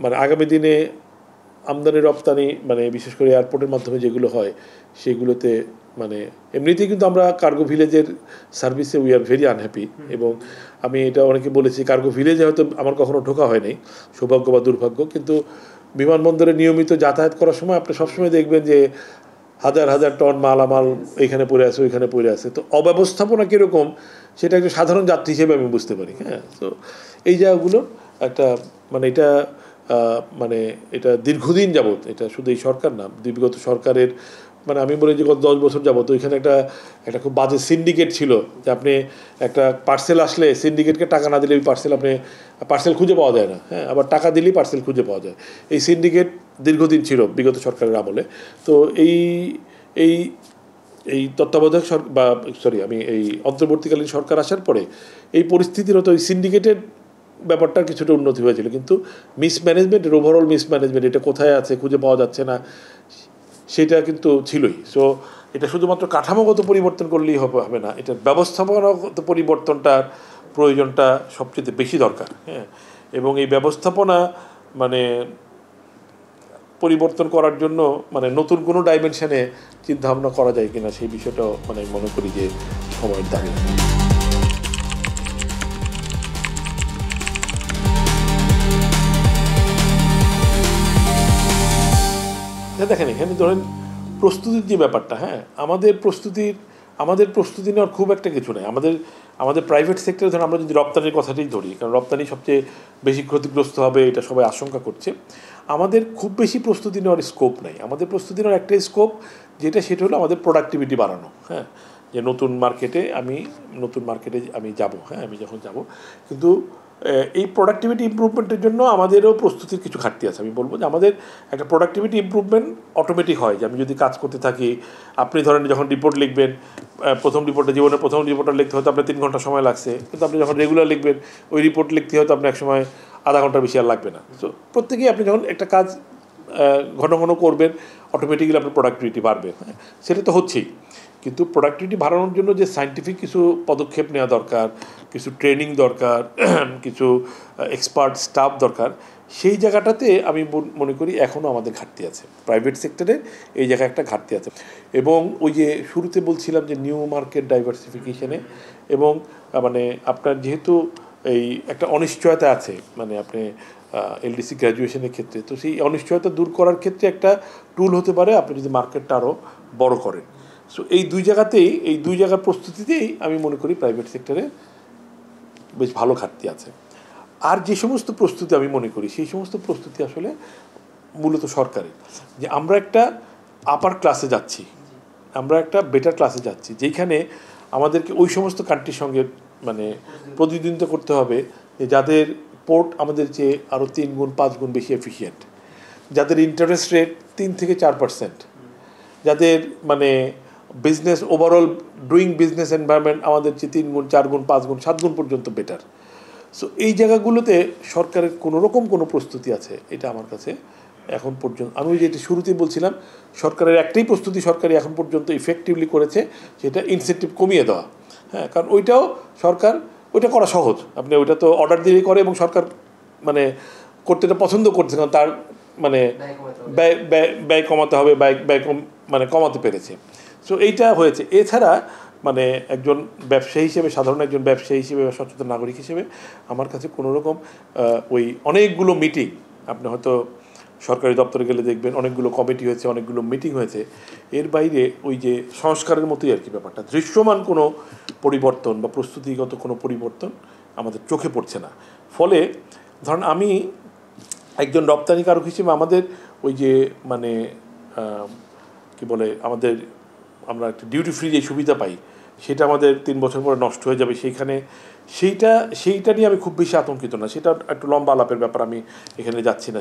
মানে আগামী দিনে আমদানি রপ্তানি মানে বিশেষ করে এয়ারপোর্টের মাধ্যমে যেগুলো হয় সেগুলোতে মানে এমনিতেই কিন্তু আমরা কার্গো ভিলেজের সার্ভিসে উই আর ভেরি আনহ্যাপি। এবং আমি এটা অনেকে বলেছি, কার্গো ভিলেজে হয়তো আমার কখনো ঢোকা হয় নাই, সৌভাগ্য বা দুর্ভাগ্য, কিন্তু বিমানবন্দরে নিয়মিত যাতায়াত করার সময় আপনি সবসময় দেখবেন যে হাজার হাজার টন মালামাল এইখানে পড়ে আছে ওইখানে পড়ে আছে। তো অব্যবস্থাপনা কীরকম সেটা একটা সাধারণ যাত্রী হিসেবে আমি বুঝতে পারি। হ্যাঁ, তো এই জায়গাগুলো একটা মানে এটা মানে এটা দীর্ঘদিন যাবত, এটা শুধু এই সরকার না, বিগত সরকারের মানে আমি বলি যে গত 10 বছর যাবত ওইখানে একটা একটা খুব বাজে সিন্ডিকেট ছিল, যে আপনি একটা পার্সেল আসলে সিন্ডিকেটকে টাকা না দিলে ওই পার্সেল খুঁজে পাওয়া যায় না। হ্যাঁ, আবার টাকা দিলেই পার্সেল খুঁজে পাওয়া যায়। এই সিন্ডিকেট দীর্ঘদিন ছিল বিগত সরকারের আমলে। তো এই এই এই তত্ত্বাবধায়ক সরকার বা আমি এই অন্তর্বর্তীকালীন সরকার আসার পরে এই পরিস্থিতির হতো ওই সিন্ডিকেটের ব্যাপারটার কিছুটা উন্নতি হয়েছিল, কিন্তু মিসম্যানেজমেন্টের ওভারঅল মিসম্যানেজমেন্ট, এটা কোথায় আছে খুঁজে পাওয়া যাচ্ছে না, সেটা কিন্তু ছিলই। সো এটা শুধুমাত্র কাঠামোগত পরিবর্তন করলেই হবে না, এটার ব্যবস্থাপনাগত পরিবর্তনটার প্রয়োজনটা সবচেয়ে বেশি দরকার। হ্যাঁ, এবং এই ব্যবস্থাপনা মানে পরিবর্তন করার জন্য মানে নতুন কোনো ডাইমেনশনে চিন্তাভাবনা করা যায় কিনা সেই বিষয়টাও মানে মনে করি যে সময়ের দাবি। দেখেন এখানে ধরেন প্রস্তুতির যে ব্যাপারটা, হ্যাঁ, আমাদের প্রস্তুতি নেওয়ার খুব একটা কিছু নেই। আমাদের প্রাইভেট সেক্টরে ধরেন আমরা যদি রপ্তানির কথাটাই ধরি, কারণ রপ্তানি সবচেয়ে বেশি ক্ষতিগ্রস্ত হবে এটা সবাই আশঙ্কা করছে। আমাদের খুব বেশি প্রস্তুতি নেওয়ার স্কোপ নেই। আমাদের প্রস্তুতি নেওয়ার একটাই স্কোপ, সেটা হলো আমাদের প্রোডাক্টিভিটি বাড়ানো। হ্যাঁ, যে নতুন মার্কেটে আমি যাব। হ্যাঁ, আমি যখন যাব, কিন্তু এই প্রোডাক্টিভিটি ইমপ্রুভমেন্টের জন্য আমাদেরও প্রস্তুতির কিছু ঘাটতি আছে। আমি বলবো যে আমাদের একটা প্রোডাক্টিভিটি ইমপ্রুভমেন্ট অটোমেটিক হয়, যে আমি যদি কাজ করতে থাকি, আপনি ধরেন যখন রিপোর্ট লিখবেন, জীবনের প্রথম রিপোর্টটা লিখতে হয়তো আপনার 3 ঘন্টা সময় লাগছে, কিন্তু আপনি যখন রেগুলার লিখবেন ওই রিপোর্ট লিখতে হয়তো আপনার এক সময় আধা ঘন্টার বেশি আর লাগবে না। তো প্রত্যেকেই আপনি যখন একটা কাজ ঘন ঘন করবেন, অটোমেটিক্যালি আপনার প্রোডাক্টিভিটি বাড়বে। হ্যাঁ, সেটা তো হচ্ছেই, কিন্তু প্রোডাক্টিভিটি বাড়ানোর জন্য যে সায়েন্টিফিক কিছু পদক্ষেপ নেওয়া দরকার, কিছু ট্রেনিং দরকার, কিছু এক্সপার্ট স্টাফ দরকার, সেই জায়গাটাতে আমি মনে করি এখনও আমাদের ঘাটতি আছে। প্রাইভেট সেক্টরে এই জায়গায় একটা ঘাটতি আছে। এবং ওই যে শুরুতে বলছিলাম যে নিউ মার্কেট ডাইভার্সিফিকেশনে, এবং মানে আপনার যেহেতু এই একটা অনিশ্চয়তা আছে, মানে আপনি এলডিসি গ্র্যাজুয়েশনের ক্ষেত্রে, তো সেই অনিশ্চয়তা দূর করার ক্ষেত্রে একটা টুল হতে পারে আপনি যদি মার্কেটটা আরও বড় করেন। সো এই দুই জায়গার প্রস্তুতিতেই আমি মনে করি প্রাইভেট সেক্টরে বেশ ভালো ঘাটতি আছে। আর যে সমস্ত প্রস্তুতি আমি মনে করি সেই সমস্ত প্রস্তুতি আসলে মূলত সরকারের, যে আমরা একটা আপার ক্লাসে যাচ্ছি, আমরা একটা বেটার ক্লাসে যাচ্ছি, যেখানে আমাদেরকে ওই সমস্ত কান্ট্রির সঙ্গে মানে প্রতিদ্বন্দ্বিতা করতে হবে যে যাদের পোর্ট আমাদের চেয়ে আরও 3 গুণ 5 গুণ বেশি এফিশিয়েন্ট, যাদের ইন্টারেস্ট রেট 3 থেকে 4%, যাদের মানে business overall doing business environment আমাদের চেয়ে 3 গুণ 4 গুণ 5 গুণ 7 গুণ পর্যন্ত বেটার। সো এই জায়গাগুলোতে সরকারের কোনো প্রস্তুতি আছে এটা আমার কাছে এখন পর্যন্ত, আমি যেটা শুরুতেই বলছিলাম, সরকারের একটাই প্রস্তুতি সরকারি এখন পর্যন্ত ইফেক্টিভলি করেছে, সেটা ইনসেন্টিভ কমিয়ে দেওয়া। হ্যাঁ, কারণ ওইটা করা সহজ, আপনি ওইটা তো অর্ডার দিয়েই করে, এবং সরকার মানে করতে এটা পছন্দ করছে, কারণ তার মানে ব্যয় কমাতে হবে, মানে কমাতে পেরেছে। সো এইটা হয়েছে। এছাড়া মানে একজন ব্যবসায়ী হিসেবে, সাধারণ একজন ব্যবসায়ী হিসেবে বা সচেতন নাগরিক হিসেবে আমার কাছে কোনো রকম ওই অনেকগুলো মিটিং, আপনি হয়তো সরকারি দপ্তরে গেলে দেখবেন অনেকগুলো কমিটি হয়েছে, অনেকগুলো মিটিং হয়েছে, এর বাইরে ওই যে সংস্কারের মতোই আর কি ব্যাপারটা, দৃশ্যমান কোনো পরিবর্তন বা প্রস্তুতিগত কোনো পরিবর্তন আমাদের চোখে পড়ছে না। ফলে ধরুন আমি একজন রপ্তানিকারক হিসেবে আমাদের ওই যে মানে কি বলে আমরা একটা ডিউটি ফ্রি যে সুবিধা পাই, সেটা আমাদের 3 বছর পরে নষ্ট হয়ে যাবে, সেইটা নিয়ে আমি খুব বেশি আতঙ্কিত না। সেটা একটু লম্বা আলাপের ব্যাপার, আমি এখানে যাচ্ছি না,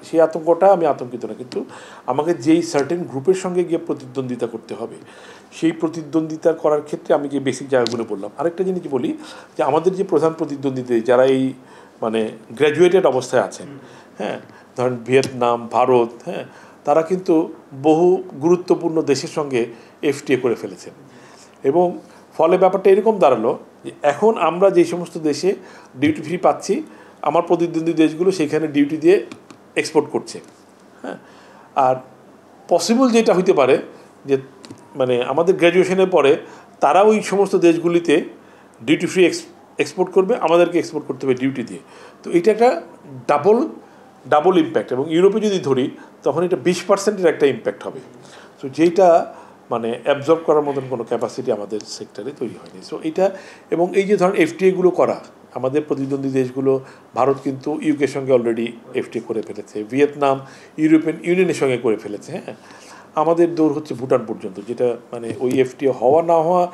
সেই আতঙ্কটা আমি আতঙ্কিত না। কিন্তু আমাকে যেই সার্টেন গ্রুপের সঙ্গে গিয়ে প্রতিদ্বন্দ্বিতা করতে হবে, সেই প্রতিদ্বন্দ্বিতা করার ক্ষেত্রে আমি যে বেসিক জায়গাগুলো বললাম। আরেকটা জিনিস বলি, যে আমাদের যে প্রধান প্রতিদ্বন্দ্বী যারা এই মানে গ্র্যাজুয়েটেড অবস্থায় আছেন, হ্যাঁ, ধরেন ভিয়েতনাম, ভারত, হ্যাঁ, তারা কিন্তু বহু গুরুত্বপূর্ণ দেশের সঙ্গে এফটিএ করে ফেলেছেন। এবং ফলে ব্যাপারটা এরকম দাঁড়ালো যে এখন আমরা যে সমস্ত দেশে ডিউটি ফ্রি পাচ্ছি, আমার প্রতিদ্বন্দ্বী দেশগুলো সেখানে ডিউটি দিয়ে এক্সপোর্ট করছে। হ্যাঁ, আর পসিবল যেটা হইতে পারে যে মানে আমাদের গ্র্যাজুয়েশনের পরে তারা ওই সমস্ত দেশগুলিতে ডিউটি ফ্রি এক্সপোর্ট করবে, আমাদেরকে এক্সপোর্ট করতে হবে ডিউটি দিয়ে। তো এইটা একটা ডাবল ইম্প্যাক্ট। এবং ইউরোপে যদি ধরি তখন এটা 20%-এর একটা ইম্প্যাক্ট হবে। তো তো যেটা মানে অ্যাবজর্ব করার মতন কোনো ক্যাপাসিটি আমাদের সেক্টরে তৈরি হয়নি। সো এটা এবং এই যে ধরেন এফটিএগুলো করা, আমাদের প্রতিদ্বন্দ্বী দেশগুলো, ভারত কিন্তু ইউকের সঙ্গে অলরেডি এফটিএ করে ফেলেছে, ভিয়েতনাম ইউরোপিয়ান ইউনিয়নের সঙ্গে করে ফেলেছে, হ্যাঁ। আমাদের দৌড় হচ্ছে ভুটান পর্যন্ত, যেটা মানে ওই এফটিএ হওয়া না হওয়া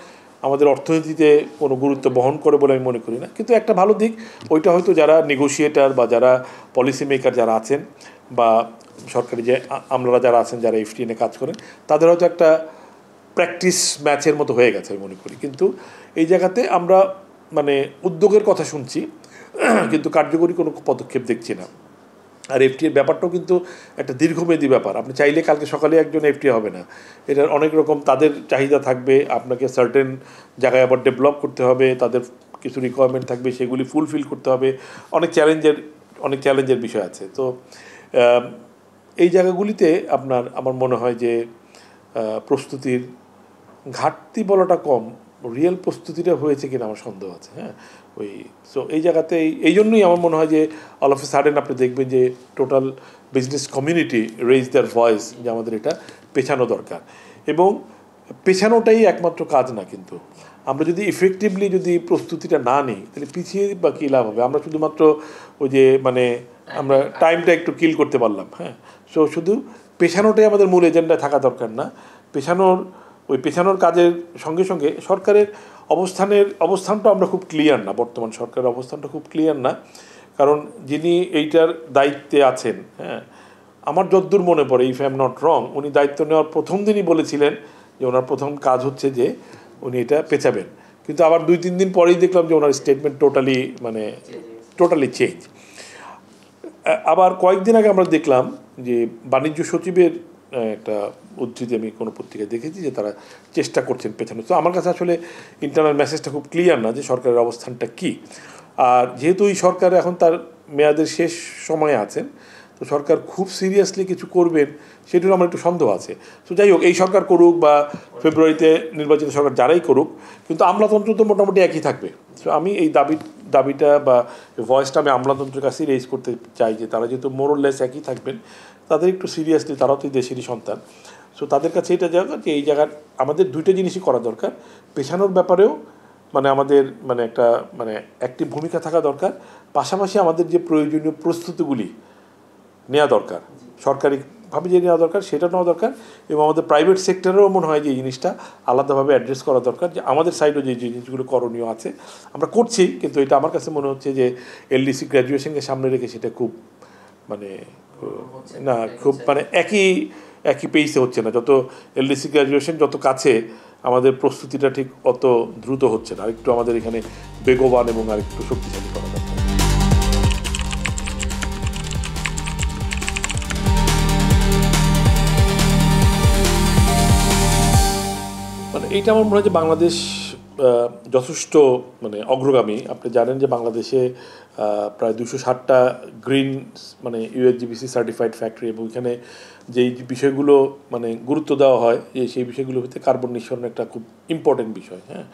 আমাদের অর্থনীতিতে কোনো গুরুত্ব বহন করে বলে আমি মনে করি না। কিন্তু একটা ভালো দিক, ওইটা হয়তো যারা নেগোশিয়েটার বা যারা পলিসি মেকার যারা আছেন বা সরকারি যে আমলারা যারা আছেন যারা এফটিএ নিয়ে কাজ করেন, তাদের হয়তো একটা প্র্যাকটিস ম্যাচের মতো হয়ে গেছে আমি মনে করি। কিন্তু এই জায়গাতে আমরা মানে উদ্যোগের কথা শুনছি, কিন্তু কার্যকরী কোনো পদক্ষেপ দেখছি না। আর এফটিএর ব্যাপারটাও কিন্তু একটা দীর্ঘমেয়াদী ব্যাপার। আপনি চাইলে কালকে সকালে একজন এফটিএ হবে না, এটার অনেক রকম তাদের চাহিদা থাকবে, আপনাকে সার্টেন জায়গায় আবার ডেভেলপ করতে হবে, তাদের কিছু রিকোয়ারমেন্ট থাকবে, সেগুলি ফুলফিল করতে হবে, অনেক চ্যালেঞ্জের বিষয় আছে। তো এই জায়গাগুলিতে আমার মনে হয় যে প্রস্তুতির ঘাটতি বলাটা কম, রিয়েল প্রস্তুতিটা হয়েছে কিনা আমার সন্দেহ আছে, হ্যাঁ। সো এই জায়গাতে এই জন্যই আমার মনে হয় যে অল অফ এ সাডেন আপনি দেখবেন যে total business community raise their voice যে আমাদের এটা পেছানো দরকার। এবং পেছানোটাই একমাত্র কাজ না, কিন্তু আমরা যদি ইফেক্টিভলি যদি প্রস্তুতিটা না নিই তাহলে পিছিয়ে বা কী লাভ হবে। আমরা শুধুমাত্র ওই যে মানে আমরা টাইমটা একটু কিল করতে পারলাম, হ্যাঁ। সো শুধু পেছানোটাই আমাদের মূল এজেন্ডায় থাকা দরকার না। পেছানোর কাজের সঙ্গে সঙ্গে সরকারের অবস্থানটা আমরা খুব ক্লিয়ার না, বর্তমান সরকারের অবস্থানটা খুব ক্লিয়ার না। কারণ যিনি এইটার দায়িত্বে আছেন, হ্যাঁ, আমার যদ্দূর মনে পড়ে, if I am not wrong, উনি দায়িত্ব নেওয়ার প্রথম দিনই বলেছিলেন যে ওনার প্রথম কাজ হচ্ছে যে উনি এটা পেছাবেন। কিন্তু আবার 2-3 দিন পরেই দেখলাম যে ওনার স্টেটমেন্ট টোটালি চেঞ্জ। আবার কয়েকদিন আগে আমরা দেখলাম যে বাণিজ্য সচিবের একটা উদ্ধৃতি আমি কোনো পত্রিকায় দেখেছি যে তারা চেষ্টা করছেন পেছানো। তো আমার কাছে আসলে ইন্টারনাল মেসেজটা খুব ক্লিয়ার না যে সরকারের অবস্থানটা কী। আর যেহেতু এই সরকার এখন তার মেয়াদের শেষ সময়ে আছেন, তো সরকার খুব সিরিয়াসলি কিছু করবেন সেটার আমার একটু সন্দেহ আছে। তো যাই হোক, এই সরকার করুক বা ফেব্রুয়ারিতে নির্বাচিত সরকার যারাই করুক, কিন্তু আমলাতন্ত্র তো মোটামুটি একই থাকবে। তো আমি এই দাবিটা বা ভয়েসটা আমি আমলাতন্ত্রের কাছেই রেজ করতে চাই যে তারা যেহেতু মোরলেস একই থাকবেন, তাদের একটু সিরিয়াসলি, তারাও তো দেশেরই সন্তান। সো তাদের কাছে এটা জায়গা যে এই জায়গার আমাদের দুইটা জিনিসই করা দরকার। পেছানোর ব্যাপারেও মানে আমাদের মানে একটা মানে অ্যাক্টিভ ভূমিকা থাকা দরকার, পাশাপাশি আমাদের যে প্রয়োজনীয় প্রস্তুতিগুলি নেওয়া দরকার, সরকারিভাবে যে নেওয়া দরকার সেটা নেওয়া দরকার। এবং আমাদের প্রাইভেট সেক্টরেও মনে হয় যে এই জিনিসটা আলাদাভাবে অ্যাড্রেস করা দরকার, যে আমাদের সাইডেও যে জিনিসগুলো করণীয় আছে আমরা করছি, কিন্তু এটা আমার কাছে মনে হচ্ছে যে এলডিসি গ্র্যাজুয়েশনকে সামনে রেখে সেটা খুব মানে না, খুব মানে একই পেইসে হচ্ছে না। যত এলডিসি গ্র্যাজুয়েশন যত কাছে, আমাদের প্রস্তুতিটা ঠিক অত দ্রুত হচ্ছে না। আরেকটু আমাদের এখানে বেগবান এবং আরেকটু শক্তিশালী করা দরকার। মানে এইটা আমার মনে হয় যে বাংলাদেশ যথেষ্ট মানে অগ্রগামী। আপনি জানেন যে বাংলাদেশে প্রায় 260টা গ্রিন মানে ইউএসজিবিসি সার্টিফাইড ফ্যাক্টরি, এবং এখানে যেই বিষয়গুলো মানে গুরুত্ব দেওয়া হয় যে সেই বিষয়গুলো হতে কার্বন নিঃসরণ একটা খুব ইম্পর্টেন্ট বিষয়, হ্যাঁ।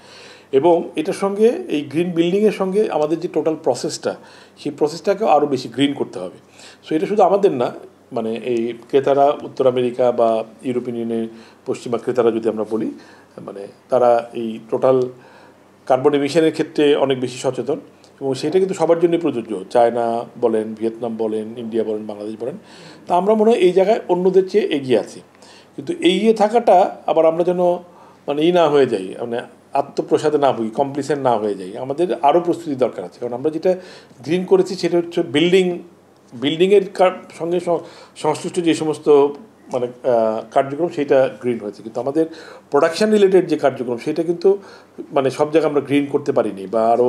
এবং এটার সঙ্গে এই গ্রিন বিল্ডিংয়ের সঙ্গে আমাদের যে টোটাল প্রসেসটা, সেই প্রসেসটাকেও আরও বেশি গ্রিন করতে হবে। সো এটা শুধু আমাদের না, মানে এই ক্রেতারা উত্তর আমেরিকা বা ইউরোপিয়ান ইউনিয়নের পশ্চিমা ক্রেতারা যদি আমরা বলি, মানে তারা এই টোটাল কার্বন এমিশনের ক্ষেত্রে অনেক বেশি সচেতন, এবং সেটা কিন্তু সবার জন্যই প্রযোজ্য। চায়না বলেন, ভিয়েতনাম বলেন, ইন্ডিয়া বলেন, বাংলাদেশ বলেন। তা আমরা মনে হয় এই জায়গায় অন্যদের চেয়ে এগিয়ে আছি। কিন্তু এগিয়ে থাকাটা আবার আমরা যেন মানে না হয়ে যাই, মানে আত্মপ্রসাদে না হই, কমপ্লিসেন্ট না হয়ে যাই। আমাদের আরও প্রস্তুতি দরকার আছে, কারণ আমরা যেটা গ্রিন করেছি সেটা হচ্ছে বিল্ডিংয়ের সঙ্গে সংশ্লিষ্ট যে সমস্ত মানে কার্যক্রম, সেটা গ্রিন হয়েছে। কিন্তু আমাদের প্রোডাকশান রিলেটেড যে কার্যক্রম, সেটা কিন্তু মানে সব জায়গায় আমরা গ্রিন করতে পারিনি, বা আরও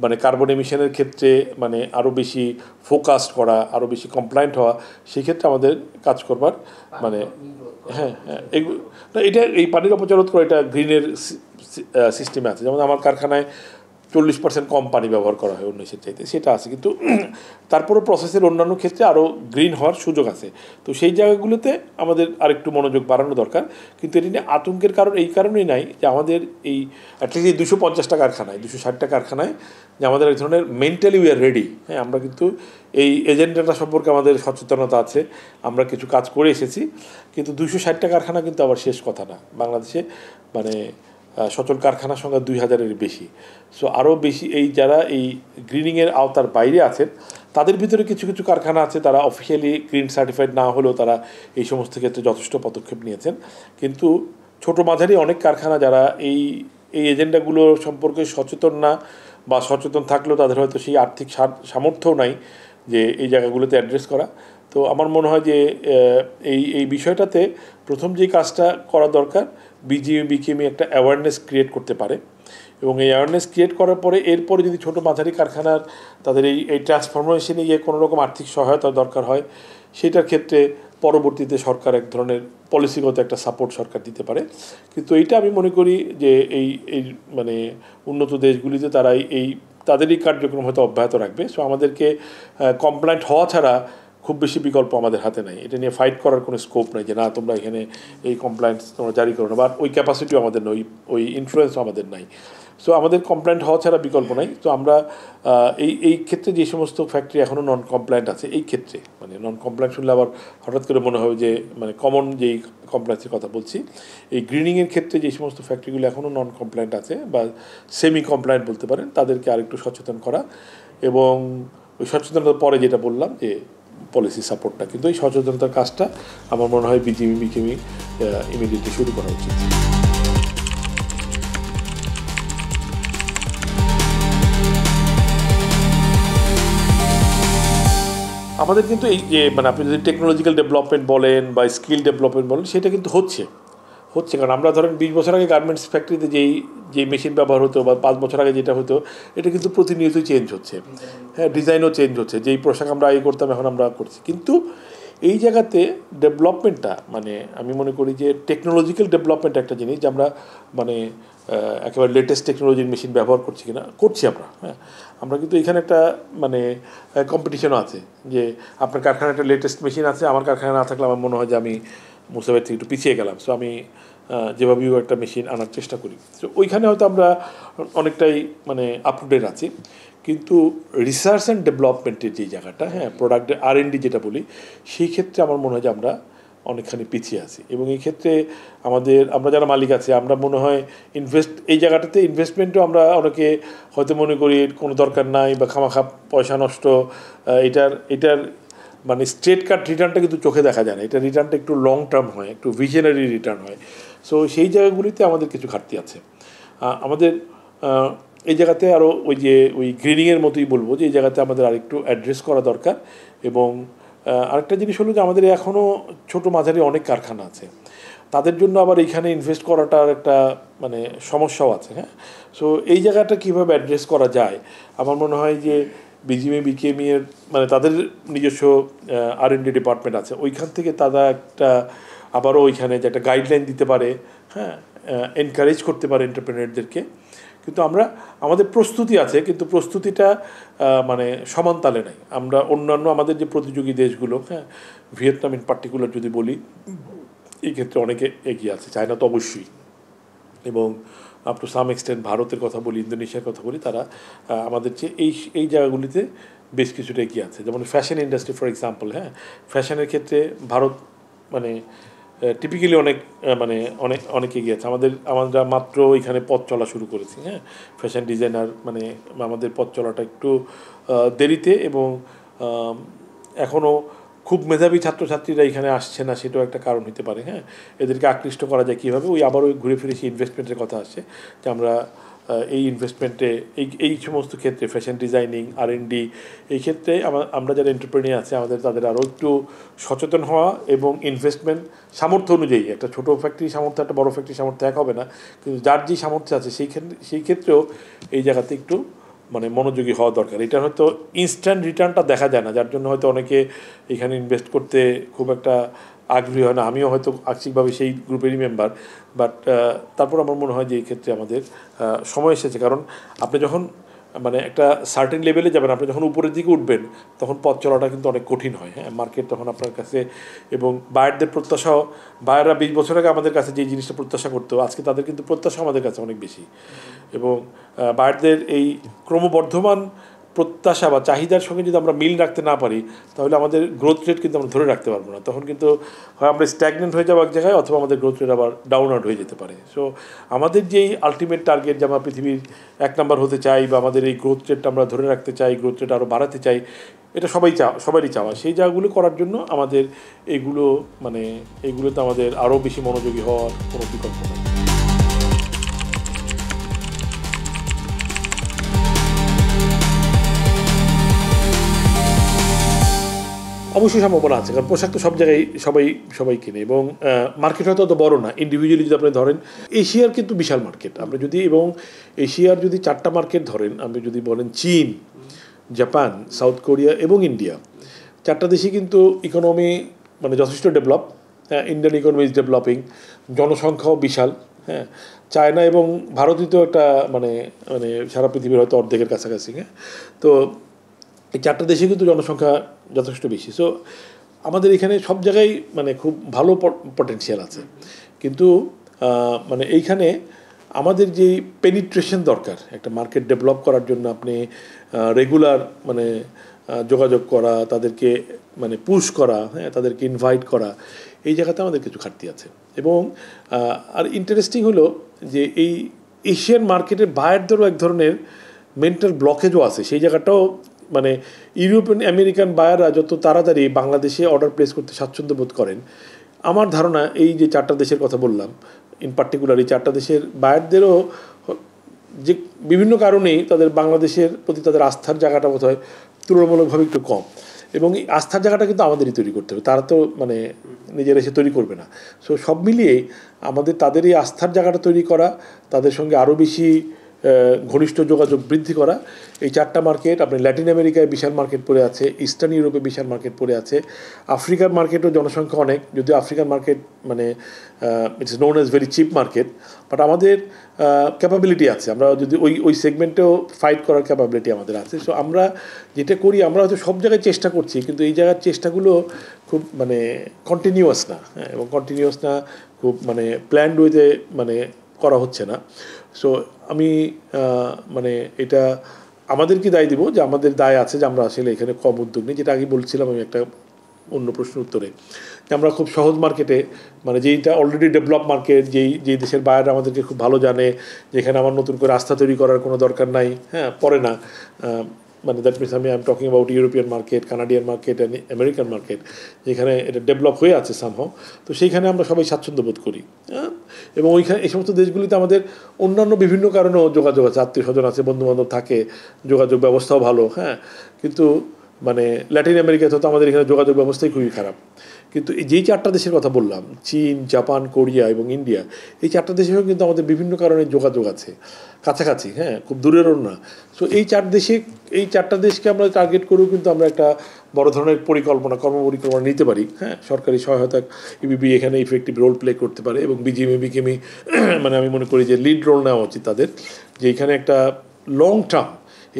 মানে কার্বন এমিশনের ক্ষেত্রে মানে আরও বেশি ফোকাসড করা, আরও বেশি কমপ্লায়েন্ট হওয়া, সেই ক্ষেত্রে আমাদের কাজ করবার মানে হ্যাঁ এটা এই পানির অপচয় রোধ করা, এটা গ্রিনের সিস্টেমে আছে। যেমন আমার কারখানায় 40% কম পানি ব্যবহার করা হয় অন্য দেশের চাইতে, সেটা আছে। কিন্তু তারপরও প্রসেসের অন্যান্য ক্ষেত্রে আরও গ্রিন হওয়ার সুযোগ আছে। তো সেই জায়গাগুলোতে আমাদের আরেকটু মনোযোগ বাড়ানো দরকার। কিন্তু এটি নিয়ে আতঙ্কের কারণ এই কারণেই নাই যে আমাদের এই অ্যাটলিস্ট এই 250টা কারখানায়, 260টা কারখানায় যে আমাদের এক ধরনের মেন্টালি উই আর রেডি। হ্যাঁ, আমরা কিন্তু এই এজেন্ডাটা সম্পর্কে আমাদের সচেতনতা আছে, আমরা কিছু কাজ করে এসেছি। কিন্তু 260টা কারখানা কিন্তু আবার শেষ কথা না। বাংলাদেশে মানে সচল কারখানার সংখ্যা 2000-এর বেশি। সো আরও বেশি এই যারা এই গ্রিনিংয়ের আওতার বাইরে আছেন তাদের ভিতরে কিছু কিছু কারখানা আছে তারা অফিসিয়ালি গ্রিন সার্টিফাইড না হলেও তারা এই সমস্ত ক্ষেত্রে যথেষ্ট পদক্ষেপ নিয়েছেন। কিন্তু ছোটো মাঝারি অনেক কারখানা যারা এই এই এজেন্ডাগুলো সম্পর্কে সচেতন না, বা সচেতন থাকলেও তাদের হয়তো সেই আর্থিক সামর্থ্যও নাই যে এই জায়গাগুলোতে অ্যাড্রেস করা। তো আমার মনে হয় যে এই এই বিষয়টাতে প্রথম যে কাজটা করা দরকার, বিজিএমই একটা অ্যাওয়ারনেস ক্রিয়েট করতে পারে, এবং এই অ্যাওয়ারনেস ক্রিয়েট করার পরে এরপরে যদি ছোটো মাঝারি কারখানার তাদের এই ট্রান্সফরমেশনে গিয়ে কোনো রকম আর্থিক সহায়তা দরকার হয়, সেটার ক্ষেত্রে পরবর্তীতে সরকার এক ধরনের পলিসিগত একটা সাপোর্ট সরকার দিতে পারে। কিন্তু এইটা আমি মনে করি যে এই এই মানে উন্নত দেশগুলিতে তারা এই তাদেরই কার্যক্রম হয়তো অব্যাহত রাখবে। সো আমাদেরকে কমপ্লায়েন্ট হওয়া ছাড়া খুব বেশি বিকল্প আমাদের হাতে নাই। এটা নিয়ে ফাইট করার কোনো স্কোপ নাই যে না তোমরা এখানে এই কমপ্লায়েন্স তোমরা জারি করো না, বা ওই ক্যাপাসিটিও আমাদের নেই, ওই ইনফ্লুয়েন্সও আমাদের নাই। সো আমাদের কমপ্লায়েন্ট হওয়া ছাড়া বিকল্প নাই। তো আমরা এই ক্ষেত্রে যে সমস্ত ফ্যাক্টরি এখনও নন কমপ্লায়েন্ট আছে, এই ক্ষেত্রে মানে নন কমপ্লায়েন্ট শুনলে আবার হঠাৎ করে মনে হবে যে মানে কমন যেই কমপ্লায়েন্সের কথা বলছি, এই গ্রিনিংয়ের ক্ষেত্রে যে সমস্ত ফ্যাক্টরিগুলো এখনও নন কমপ্লায়েন্ট আছে বা সেমি কমপ্লায়েন্ট বলতে পারেন, তাদেরকে আরেকটু সচেতন করা, এবং ওই সচেতনতার পরে যেটা বললাম যে পলিসি সাপোর্টটা। কিন্তু এই সচেতনতার কাজটা আমার মনে হয় বিকেমি ইমিডিয়েটলি শুরু করা উচিত। আমাদের কিন্তু এই যে মানে আপনি যদি টেকনোলজিক্যাল ডেভেলপমেন্ট বলেন বা স্কিল ডেভেলপমেন্ট বলেন, সেটা কিন্তু হচ্ছে। কারণ আমরা ধরেন 20 বছর আগে গার্মেন্টস ফ্যাক্টরিতে যেই মেশিন ব্যবহার হতো, বা 5 বছর আগে যেটা হতো, এটা কিন্তু প্রতিনিয়তই চেঞ্জ হচ্ছে। হ্যাঁ, ডিজাইনও চেঞ্জ হচ্ছে। যেই পোশাক আমরা আগে করতাম এখন আমরা করছি। কিন্তু এই জায়গাতে ডেভেলপমেন্টটা মানে আমি মনে করি যে টেকনোলজিক্যাল ডেভেলপমেন্ট একটা জিনিস যে আমরা মানে একেবারে লেটেস্ট টেকনোলজির মেশিন ব্যবহার করছি আমরা। হ্যাঁ, আমরা কিন্তু এখানে একটা মানে কম্পিটিশনও আছে যে আপনার কারখানায় একটা লেটেস্ট মেশিন আছে, আমার কারখানা না থাকলে আমার মনে হয় যে আমি মুসাফের থেকে একটু পিছিয়ে গেলাম। সো আমি যেভাবেও একটা মেশিন আনার চেষ্টা করি। তো ওইখানে হয়তো আমরা অনেকটাই মানে আপ টু ডেট আছি। কিন্তু রিসার্চ অ্যান্ড ডেভেলপমেন্টের যে জায়গাটা, হ্যাঁ, প্রোডাক্টের R&D যেটা বলি, সেই ক্ষেত্রে আমার মনে হয় যে আমরা অনেকখানি পিছিয়ে আছি। এবং এই ক্ষেত্রে আমরা যারা মালিক আছি, আমরা মনে হয় এই জায়গাটাতে ইনভেস্টমেন্টও আমরা অনেকে হয়তো মনে করি কোনো দরকার নাই বা খামাখা পয়সা নষ্ট। এটার মানে স্ট্রেট কাট রিটার্নটা কিন্তু চোখে দেখা যায় না। এটা রিটার্নটা একটু লং টার্ম হয়, একটু ভিশনারি রিটার্ন হয়। সো সেই জায়গাগুলিতে আমাদের কিছু ঘাটতি আছে। আমাদের এই জায়গাতে আরও ওই গ্রিনিংয়ের মতোই বলবো যে এই জায়গাতে আমাদের আরেকটু অ্যাড্রেস করা দরকার। এবং আরেকটা জিনিস হলো যে আমাদের এখনও ছোটো মাঝারি অনেক কারখানা আছে, তাদের জন্য আবার এইখানে ইনভেস্ট করাটার একটা মানে সমস্যাও আছে। হ্যাঁ, সো এই জায়গাটা কীভাবে অ্যাড্রেস করা যায়, আমার মনে হয় যে বিকেএমইয়ের মানে তাদের নিজস্ব R&D ডিপার্টমেন্ট আছে, ওইখান থেকে তারা একটা আবারও ওইখানে যে একটা গাইডলাইন দিতে পারে, হ্যাঁ, এনকারেজ করতে পারে এন্টারপ্রেনারদেরকে। কিন্তু আমাদের প্রস্তুতি আছে, কিন্তু প্রস্তুতিটা মানে সমান তালে নাই। আমরা অন্যান্য আমাদের যে প্রতিযোগী দেশগুলো, হ্যাঁ, ভিয়েতনাম ইন পার্টিকুলার যদি বলি, এই ক্ষেত্রে অনেকে এগিয়ে আছে, চায়না তো অবশ্যই, এবং আপ টু সাম এক্সটেন্ট ভারতের কথা বলি, ইন্দোনেশিয়ার কথা বলি, তারা আমাদের চেয়ে এই জায়গাগুলিতে বেশ কিছুটা এগিয়ে আছে। যেমন ফ্যাশন ইন্ডাস্ট্রি ফর এক্সাম্পল, হ্যাঁ, ফ্যাশনের ক্ষেত্রে ভারত মানে টিপিক্যালি অনেক এগিয়ে আছে। আমরা মাত্র এখানে পথ চলা শুরু করেছি। হ্যাঁ, ফ্যাশন ডিজাইনার মানে আমাদের পথ চলাটা একটু দেরিতে, এবং এখনও খুব মেধাবী ছাত্রছাত্রীরা এখানে আসছে না, সেটাও একটা কারণ হতে পারে। হ্যাঁ, এদেরকে আকৃষ্ট করা যায় কীভাবে, আবারও ঘুরে ফিরে সেই ইনভেস্টমেন্টের কথা আসছে যে আমরা এই ইনভেস্টমেন্টে এই সমস্ত ক্ষেত্রে ফ্যাশন ডিজাইনিং, R&D, এই ক্ষেত্রে আমরা যারা এন্টারপ্রেনিয়ার আছে তাদের আরও একটু সচেতন হওয়া, এবং ইনভেস্টমেন্ট সামর্থ্য অনুযায়ী, একটা ছোটো ফ্যাক্টরি সামর্থ্য একটা বড়ো ফ্যাক্টরি সামর্থ্য এক হবে না, কিন্তু যার যে সামর্থ্য আছে সেই ক্ষেত্রেও এই জায়গাতে একটু মানে মনোযোগী হওয়া দরকার। এটা হয়তো ইনস্ট্যান্ট রিটার্নটা দেখা যায় না, যার জন্য হয়তো অনেকে এখানে ইনভেস্ট করতে খুব একটা আগ্রহী হয় না, আমিও হয়তো আংশিকভাবে সেই গ্রুপেরই মেম্বার, বাট তারপর আমার মনে হয় যে এই ক্ষেত্রে আমাদের সময় এসেছে। কারণ আপনি যখন মানে একটা সার্টেন লেভেলে যাবেন, আপনি যখন উপরের দিকে উঠবেন তখন পথ চলাটা কিন্তু অনেক কঠিন হয়। হ্যাঁ, মার্কেট তখন আপনার কাছে, এবং বায়ারদের প্রত্যাশাও, বায়াররা 20 বছর আগে আমাদের কাছে যে জিনিসটা প্রত্যাশা করতো, আজকে তাদের কিন্তু প্রত্যাশা আমাদের কাছে অনেক বেশি। এবং বায়ারদের এই ক্রমবর্ধমান প্রত্যাশা বা চাহিদার সঙ্গে যদি আমরা মিল রাখতে না পারি, তাহলে আমাদের গ্রোথ রেট কিন্তু আমরা ধরে রাখতে পারবো না। তখন কিন্তু হয় আমরা স্ট্যাগনেন্ট হয়ে যাবো এক জায়গায়, অথবা আমাদের গ্রোথ রেট আবার ডাউন আউট হয়ে যেতে পারে। সো আমাদের যেই আলটিমেট টার্গেট, যে আমরা পৃথিবীর 1 নাম্বার হতে চাই, বা আমাদের এই গ্রোথ রেটটা আমরা ধরে রাখতে চাই, গ্রোথ রেট আরও বাড়াতে চাই, এটা সবারই চাওয়া। সেই জায়গাগুলো করার জন্য আমাদের এইগুলোতে আমাদের আরও বেশি মনোযোগী হওয়ার কোনো বিকল্প নেই। অবশ্যই সম্ভাবনা আছে, কারণ পোশাক তো সব জায়গায় সবাই কিনে, এবং মার্কেট হয়তো অত বড় না। ইন্ডিভিজুয়ালি যদি আপনি ধরেন, এশিয়ার কিন্তু বিশাল মার্কেট। আপনি যদি এশিয়ার যদি 4টা মার্কেট ধরেন, আপনি যদি বলেন চীন, জাপান, সাউথ কোরিয়া এবং ইন্ডিয়া, 4টা দেশই কিন্তু ইকোনমি যথেষ্ট ডেভেলপ। হ্যাঁ, ইন্ডিয়ান ইকোনমি ইজ ডেভেলপিং, জনসংখ্যাও বিশাল। হ্যাঁ, চায়না এবং ভারতই তো একটা সারা পৃথিবীর হয়তো অর্ধেকের কাছাকাছি। হ্যাঁ, তো এই 4টা দেশে কিন্তু জনসংখ্যা যথেষ্ট বেশি। সো আমাদের এখানে সব জায়গায় খুব ভালো পটেনশিয়াল আছে। কিন্তু এইখানে আমাদের যেই পেনিট্রেশন দরকার একটা মার্কেট ডেভেলপ করার জন্য, আপনি রেগুলার যোগাযোগ করা, তাদেরকে পুশ করা, হ্যাঁ, তাদেরকে ইনভাইট করা, এই জায়গাতে আমাদের কিছু ঘাটতি আছে। এবং আর ইন্টারেস্টিং হলো যে এই এশিয়ান মার্কেটের বায়ারদেরও এক ধরনের মেন্টাল ব্লকেজও আছে। সেই জায়গাটাও ইউরোপিয়ান আমেরিকান বায়াররা যত তাড়াতাড়ি বাংলাদেশে অর্ডার প্লেস করতে স্বাচ্ছন্দ্য বোধ করেন, আমার ধারণা এই যে 4টা দেশের কথা বললাম, ইন পার্টিকুলার এই 4টা দেশের বায়ারদেরও যে বিভিন্ন কারণেই তাদের বাংলাদেশের প্রতি তাদের আস্থার জায়গাটা বোধহয় তুলনামূলকভাবে একটু কম। এবং এই আস্থার জায়গাটা কিন্তু আমাদেরই তৈরি করতে হবে, তারা তো নিজেরা এসে তৈরি করবে না। সো সব মিলিয়ে আমাদের তাদের এই আস্থার জায়গাটা তৈরি করা, তাদের সঙ্গে আরও বেশি ঘনিষ্ঠ যোগাযোগ বৃদ্ধি করা। এই 4টা মার্কেট, আপনি ল্যাটিন আমেরিকায় বিশাল মার্কেট পড়ে আছে, ইস্টার্ন ইউরোপে বিশাল মার্কেট পড়ে আছে, আফ্রিকার মার্কেটও জনসংখ্যা অনেক, যদিও African market it's known as very chip market, but আমাদের ক্যাপাবিলিটি আছে, আমরা যদি ওই সেগমেন্টেও ফাইট করার ক্যাপাবিলিটি আমাদের আছে। সো আমরা যেটা করি, আমরা হয়তো সব জায়গায় চেষ্টা করছি, কিন্তু এই জায়গার চেষ্টাগুলো খুব কন্টিনিউয়াস না। হ্যাঁ, এবং কন্টিনিউয়াস না, খুব প্ল্যান্ড ওয়েতে করা হচ্ছে না। সো আমি এটা আমাদেরকে দায় দিব, যে আমাদের দায় আছে যে আমরা আসলে এখানে কম উদ্যোগ নিই। যেটা আগে বলছিলাম আমি একটা অন্য প্রশ্নের উত্তরে, যে আমরা খুব সহজ মার্কেটে, যেইটা অলরেডি ডেভেলপ মার্কেট, যেই দেশের বায়াররা আমাদেরকে খুব ভালো জানে, যেখানে আমার নতুন করে আস্থা তৈরি করার কোনো দরকার নাই। হ্যাঁ, পরে না, that means I am talking about European market, Canadian market and American market, যেখানে এটা ডেভেলপ হয়ে আছে সামহাও। তো সেইখানে আমরা সবাই স্বাচ্ছন্দ্য বোধ করি। হ্যাঁ, এবং এই সমস্ত দেশগুলিতে আমাদের অন্যান্য বিভিন্ন কারণেও যোগাযোগ আছে, আত্মীয় স্বজন আছে, বন্ধুবান্ধব থাকে, যোগাযোগ ব্যবস্থাও ভালো। হ্যাঁ, কিন্তু ল্যাটিন আমেরিকাতে তো আমাদের এখানে যোগাযোগ ব্যবস্থাই খুবই খারাপ। কিন্তু যেই 4টা দেশের কথা বললাম, চীন, জাপান, কোরিয়া এবং ইন্ডিয়া, এই 4টা দেশেও কিন্তু আমাদের বিভিন্ন কারণে যোগাযোগ আছে, কাছাকাছি। হ্যাঁ, খুব দূরেরও না। সো এই 4টা দেশকে আমরা টার্গেট করেও কিন্তু আমরা একটা বড় ধরনের কর্মপরিকল্পনা নিতে পারি। হ্যাঁ, সরকারি সহায়তা ইবিবি এখানে ইফেক্টিভ রোল প্লে করতে পারে, এবং বিজিএমইবিকেমি আমি মনে করি যে লিড রোল নেওয়া উচিত তাদের, যে এখানে একটা লং টার্ম,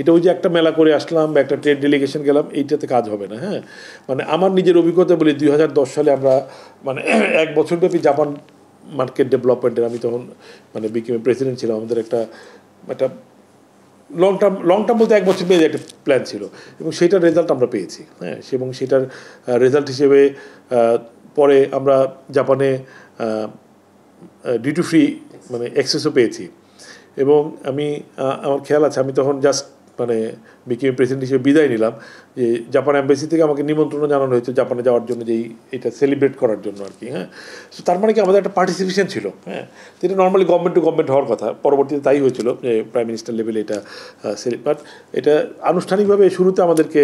এটা ওই যে একটা মেলা করে আসলাম বা একটা ট্রেড ডেলিগেশন গেলাম, এইটাতে কাজ হবে না। হ্যাঁ, আমার নিজের অভিজ্ঞতা বলি, 2010 সালে আমরা 1 বছরব্যাপী জাপান মার্কেট ডেভেলপমেন্টের, আমি তখন বিকেএমএ প্রেসিডেন্ট ছিলাম, আমাদের একটা লং টার্ম বলতে 1 বছর পেয়ে একটা প্ল্যান ছিল, এবং সেটার রেজাল্ট আমরা পেয়েছি। হ্যাঁ, এবং সেটার রেজাল্ট হিসেবে পরে আমরা জাপানে ডিউটি ফ্রি অ্যাক্সেসও পেয়েছি। এবং আমার খেয়াল আছে, আমি তখন জাস্ট বিকেএমএ প্রেসিডেন্ট হিসেবে বিদায় নিলাম, যে জাপান অ্যাম্বাসি থেকে আমাকে নিমন্ত্রণ জানানো হয়েছে জাপানে যাওয়ার জন্য, যে এটা সেলিব্রেট করার জন্য আর কি। হ্যাঁ, সো তার কি আমাদের একটা পার্টিসিপেশন ছিল। হ্যাঁ, তো এটা নর্মালি গভর্নমেন্ট টু গভর্নমেন্ট হওয়ার কথা, পরবর্তীতে তাই হয়েছিল, যে প্রাইম মিনিস্টার লেভেলে এটা বাট এটা আনুষ্ঠানিকভাবে শুরুতে আমাদেরকে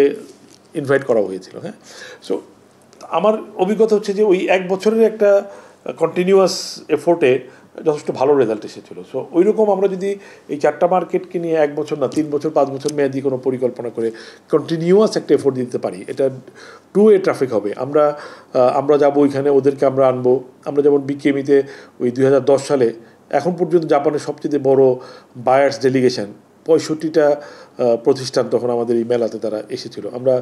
ইনভাইট করা হয়েছিল। হ্যাঁ, সো আমার অভিজ্ঞতা হচ্ছে যে ওই 1 বছরের একটা কন্টিনিউয়াস এফোর্টে যথেষ্ট ভালো রেজাল্ট এসেছিলো। সো ওই রকম আমরা যদি এই 4টা মার্কেটকে নিয়ে 1 বছর না 3 বছর 5 বছর মেয়াদি কোনো পরিকল্পনা করে কন্টিনিউয়াস একটা এফোর্ট দিতে পারি, এটা 2 ওয়ে ট্রাফিক হবে। আমরা যাবো ওইখানে, ওদেরকে আমরা আনবো। আমরা যেমন বিকেএমিতে ওই 2010 সালে এখন পর্যন্ত জাপানের সবচেয়ে বড় বায়ার্স ডেলিগেশন 65টা প্রতিষ্ঠান তখন আমাদের এই মেলাতে তারা এসেছিলো। আমরা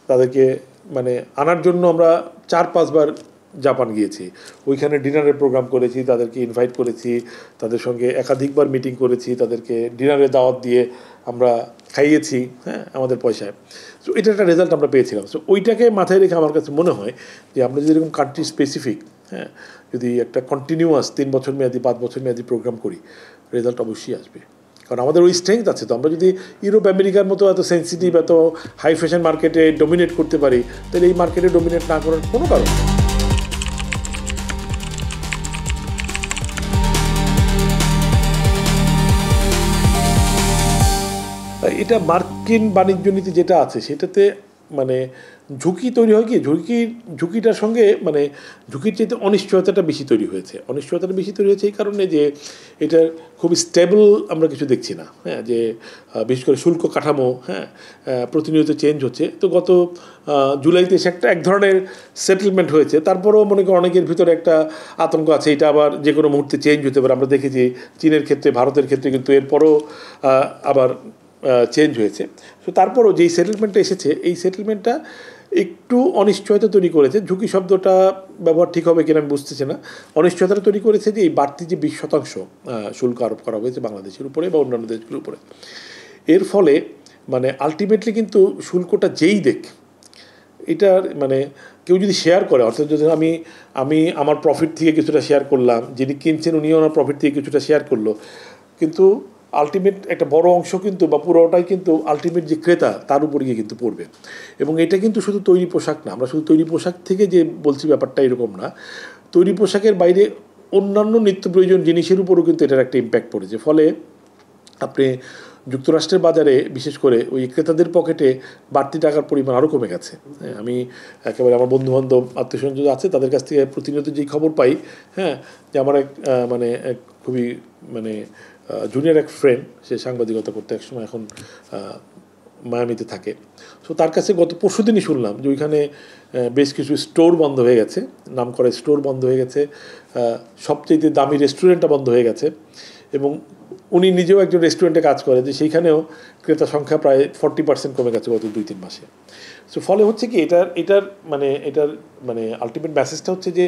তাদেরকে মানে আনার জন্য আমরা 4-5 বার জাপান গিয়েছি, ওইখানে ডিনারের প্রোগ্রাম করেছি, তাদেরকে ইনভাইট করেছি, তাদের সঙ্গে একাধিকবার মিটিং করেছি, তাদেরকে ডিনারের দাওয়াত দিয়ে আমরা খাইয়েছি, হ্যাঁ, আমাদের পয়সায়। সো এটা একটা রেজাল্ট আমরা পেয়েছিলাম। সো ওইটাকে মাথায় রেখে আমার কাছে মনে হয় যে আমরা যদি এরকম কান্ট্রি স্পেসিফিক, হ্যাঁ, যদি একটা কন্টিনিউয়াস 3 বছর মেয়াদি 5 বছর মেয়াদি প্রোগ্রাম করি, রেজাল্ট অবশ্যই আসবে। কারণ আমাদের ওই স্ট্রেংথ আছে। তো আমরা যদি ইউরোপ আমেরিকার মতো এত সেন্সিটিভ এত হাই ফ্যাশন মার্কেটে ডমিনেট করতে পারি, তাহলে এই মার্কেটে ডমিনেট না করার কোনো কারণ নেই। এটা মার্কিন বাণিজ্য নীতি যেটা আছে সেটাতে মানে ঝুঁকি তৈরি হয় কি, ঝুঁকিটার সঙ্গে মানে ঝুঁকির চাইতে অনিশ্চয়তাটা বেশি তৈরি হয়েছে। অনিশ্চয়তাটা বেশি তৈরি হয়েছে এই কারণে যে এটা খুবই স্টেবল আমরা কিছু দেখছি না, হ্যাঁ, যে বিশেষ করে শুল্ক কাঠামো, হ্যাঁ, প্রতিনিয়ত চেঞ্জ হচ্ছে। তো গত জুলাইতে সে এক ধরনের সেটেলমেন্ট হয়েছে, তারপরেও মনে করি অনেকের ভিতরে একটা আতঙ্ক আছে, এটা আবার যে কোনো মুহূর্তে চেঞ্জ হতে পারে। আমরা দেখেছি চীনের ক্ষেত্রে, ভারতের ক্ষেত্রে কিন্তু এরপরও আবার চেঞ্জ হয়েছে। তো তারপরও যেই সেটেলমেন্টটা এসেছে, এই সেটেলমেন্টটা একটু অনিশ্চয়তা তৈরি করেছে। ঝুঁকি শব্দটা ব্যবহার ঠিক হবে কিনা আমি বুঝতেছি না। অনিশ্চয়তা তৈরি করেছে যে এই বাড়তি যে 20% শুল্ক আরোপ করা হয়েছে বাংলাদেশের উপরে বা অন্যান্য দেশগুলোর উপরে, এর ফলে মানে আলটিমেটলি কিন্তু শুল্কটা যেই দেখ, এটার মানে কেউ যদি শেয়ার করে, অর্থাৎ যদি আমি আমার প্রফিট থেকে কিছুটা শেয়ার করলাম, যিনি কিনছেন উনিও ওনার প্রফিট থেকে কিছুটা শেয়ার করলো, কিন্তু আলটিমেট একটা বড় অংশ কিন্তু বা পুরোটাই কিন্তু আলটিমেট যে ক্রেতা তার উপর গিয়ে কিন্তু পড়বে। এবং এটা কিন্তু শুধু তৈরি পোশাক না, আমরা শুধু তৈরি পোশাক থেকে যে বলছি ব্যাপারটা এরকম না, তৈরি পোশাকের বাইরে অন্যান্য নিত্য প্রয়োজন জিনিসের উপরও কিন্তু এটার একটা ইম্প্যাক্ট পড়েছে। ফলে আপনি যুক্তরাষ্ট্রের বাজারে বিশেষ করে ওই ক্রেতাদের পকেটে বাড়তি টাকার পরিমাণ আরও কমে গেছে। হ্যাঁ, আমি একেবারে আমার বন্ধুবান্ধব আত্মীয়স্বজন আছে তাদের কাছ থেকে প্রতিনিয়ত যেই খবর পাই, হ্যাঁ, যে আমার এক খুবই মানে জুনিয়র এক ফ্রেন্ড, সে সাংবাদিকতা করতে একসময়, এখন মায়ামিতে থাকে। সো তার কাছে গত পরশুদিনই শুনলাম যে ওইখানে বেশ কিছু স্টোর বন্ধ হয়ে গেছে, নাম করা স্টোর বন্ধ হয়ে গেছে, সবচেয়ে দামি রেস্টুরেন্টটা বন্ধ হয়ে গেছে। এবং উনি নিজেও একজন রেস্টুরেন্টে কাজ করে, যে সেইখানেও ক্রেতা সংখ্যা প্রায় 40% কমে গেছে গত 2-3 মাসে। সো ফলে হচ্ছে কি এটার মানে আলটিমেট মেসেজটা হচ্ছে যে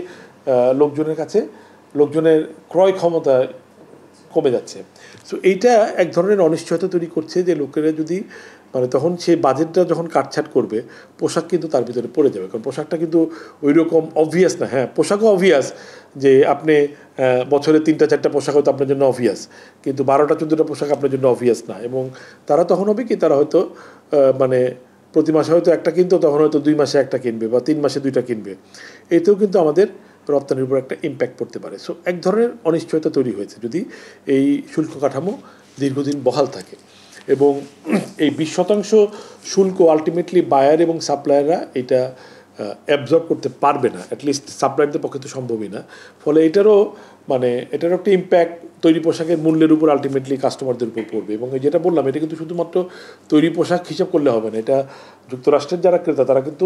লোকজনের ক্রয় ক্ষমতা কমে যাচ্ছে। সো এইটা এক ধরনের অনিশ্চয়তা তৈরি করছে যে লোকেরা যদি মানে তখন সেই বাজেটটা যখন কাটছাট করবে, পোশাক কিন্তু তার ভিতরে পড়ে যাবে। কারণ পোশাকটা কিন্তু ওই রকম অবভিয়াস না। হ্যাঁ, পোশাকও অবভিয়াস, যে আপনি বছরে 3-4টা পোশাক হয়তো আপনার জন্য অবভিয়াস, কিন্তু 12টা-14টা পোশাক আপনার জন্য অবভিয়াস না। এবং তারা তখন হবে কি, তারা হয়তো মানে প্রতি মাসে হয়তো একটা কিনতো, তখন হয়তো 2 মাসে একটা কিনবে বা 3 মাসে 2টা কিনবে। এতেও কিন্তু আমাদের রপ্তানির উপর একটা ইম্প্যাক্ট পড়তে পারে। সো এক ধরনের অনিশ্চয়তা তৈরি হয়েছে যদি এই শুল্ক কাঠামো দীর্ঘদিন বহাল থাকে। এবং এই 20% শুল্ক আলটিমেটলি বায়ার এবং সাপ্লায়াররা এটা অ্যাবজর্ব করতে পারবে না, অ্যাটলিস্ট সাপ্লায়ারদের পক্ষে তো সম্ভবই না। ফলে এটারও একটা ইম্প্যাক্ট তৈরি পোশাকের মূল্যের উপর আলটিমেটলি কাস্টমারদের উপর পড়বে। এবং যেটা বললাম, এটা কিন্তু শুধুমাত্র তৈরি পোশাক হিসাব করলে হবে না, এটা যুক্তরাষ্ট্রের যারা ক্রেতা তারা কিন্তু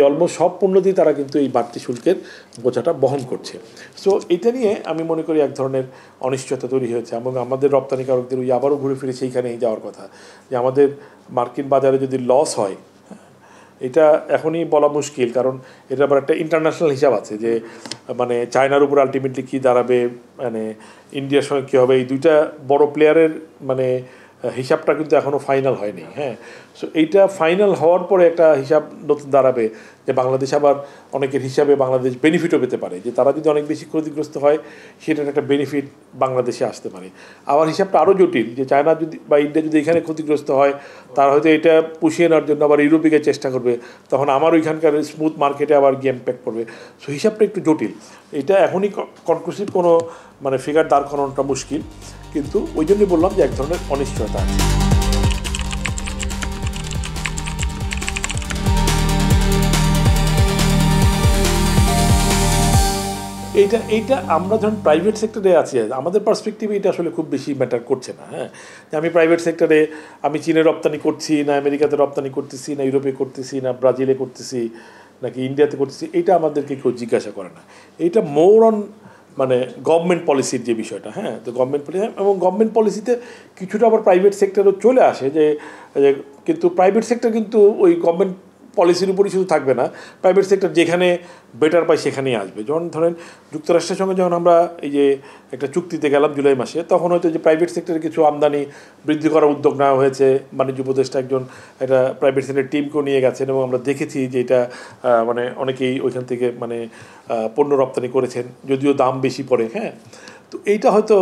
অলমোস্ট সব পণ্যতেই তারা কিন্তু এই বাড়তি শুল্কের বোঝাটা বহন করছে। সো এটা নিয়ে আমি মনে করি এক ধরনের অনিশ্চয়তা তৈরি হয়েছে। এবং আমাদের রপ্তানিকারকদের ওই আবারও ঘুরে ফিরে সেইখানেই যাওয়ার কথা, যে আমাদের মার্কিন বাজারে যদি লস হয়, এটা এখনই বলা মুশকিল, কারণ এটা আবার একটা ইন্টারন্যাশনাল হিসাব আছে, যে মানে চায়নার উপর আলটিমেটলি কী দাঁড়াবে, মানে ইন্ডিয়ার সঙ্গে কী হবে, এই দুইটা বড় প্লেয়ারের মানে হিসাবটা কিন্তু এখনও ফাইনাল হয়নি। হ্যাঁ, সো এইটা ফাইনাল হওয়ার পরে একটা হিসাব নতুন দাঁড়াবে, যে বাংলাদেশ আবার অনেকের হিসাবে বাংলাদেশ বেনিফিটও পেতে পারে, যে তারা যদি অনেক বেশি ক্ষতিগ্রস্ত হয় সেটার একটা বেনিফিট বাংলাদেশে আসতে পারে। আবার হিসাবটা আরও জটিল, যে চায়না যদি বা ইন্ডিয়া যদি এখানে ক্ষতিগ্রস্ত হয়, তারা হয়তো এটা পুষিয়ে নেওয়ার জন্য আবার ইউরোপে গিয়ে চেষ্টা করবে, তখন আমার ওইখানকার স্মুথ মার্কেটে আবার গিয়ে ইম্প্যাক্ট পড়বে। সো হিসাবটা একটু জটিল, এটা এখনই কনক্লুসিভ কোনো মানে ফিগার দাঁড় করানোটা মুশকিল, কিন্তু ওই জন্যই বললাম যে এক ধরনের অনিশ্চয়তা আছে। এইটা এইটা আমরা যখন প্রাইভেট সেক্টরে আছি আমাদের পার্সপেক্টিভে এটা আসলে খুব বেশি ম্যাটার করছে না। হ্যাঁ, যে আমি প্রাইভেট সেক্টরে আমি চীনে রপ্তানি করছি না আমেরিকাতে রপ্তানি করতেছি না ইউরোপে করতেছি না ব্রাজিলে করতেছি নাকি ইন্ডিয়াতে করতেছি, এটা আমাদেরকে কেউ জিজ্ঞাসা করে না। এইটা মোর অন মানে গভর্নমেন্ট পলিসির যে বিষয়টা। হ্যাঁ, তো গভর্নমেন্ট পলিসি এবং গভর্নমেন্ট পলিসিতে কিছুটা আবার প্রাইভেট সেক্টরও চলে আসে যে কিন্তু প্রাইভেট সেক্টর কিন্তু ওই গভর্নমেন্ট পলিসির উপরই শুধু থাকবে না, প্রাইভেট সেক্টর যেখানে বেটার পায় সেখানেই আসবে। যেমন ধরেন যুক্তরাষ্ট্রের সঙ্গে যখন আমরা এই যে একটা চুক্তিতে গেলাম জুলাই মাসে, তখন হয়তো যে প্রাইভেট সেক্টরে কিছু আমদানি বৃদ্ধি করার উদ্যোগ নেওয়া হয়েছে, বাণিজ্য উপদেষ্টা একজন একটা প্রাইভেট সেক্টরের টিমকেও নিয়ে গেছেন এবং আমরা দেখেছি যে এটা মানে অনেকেই ওইখান থেকে মানে পণ্য রপ্তানি করেছেন, যদিও দাম বেশি পড়ে। হ্যাঁ, তো এইটা হয়তো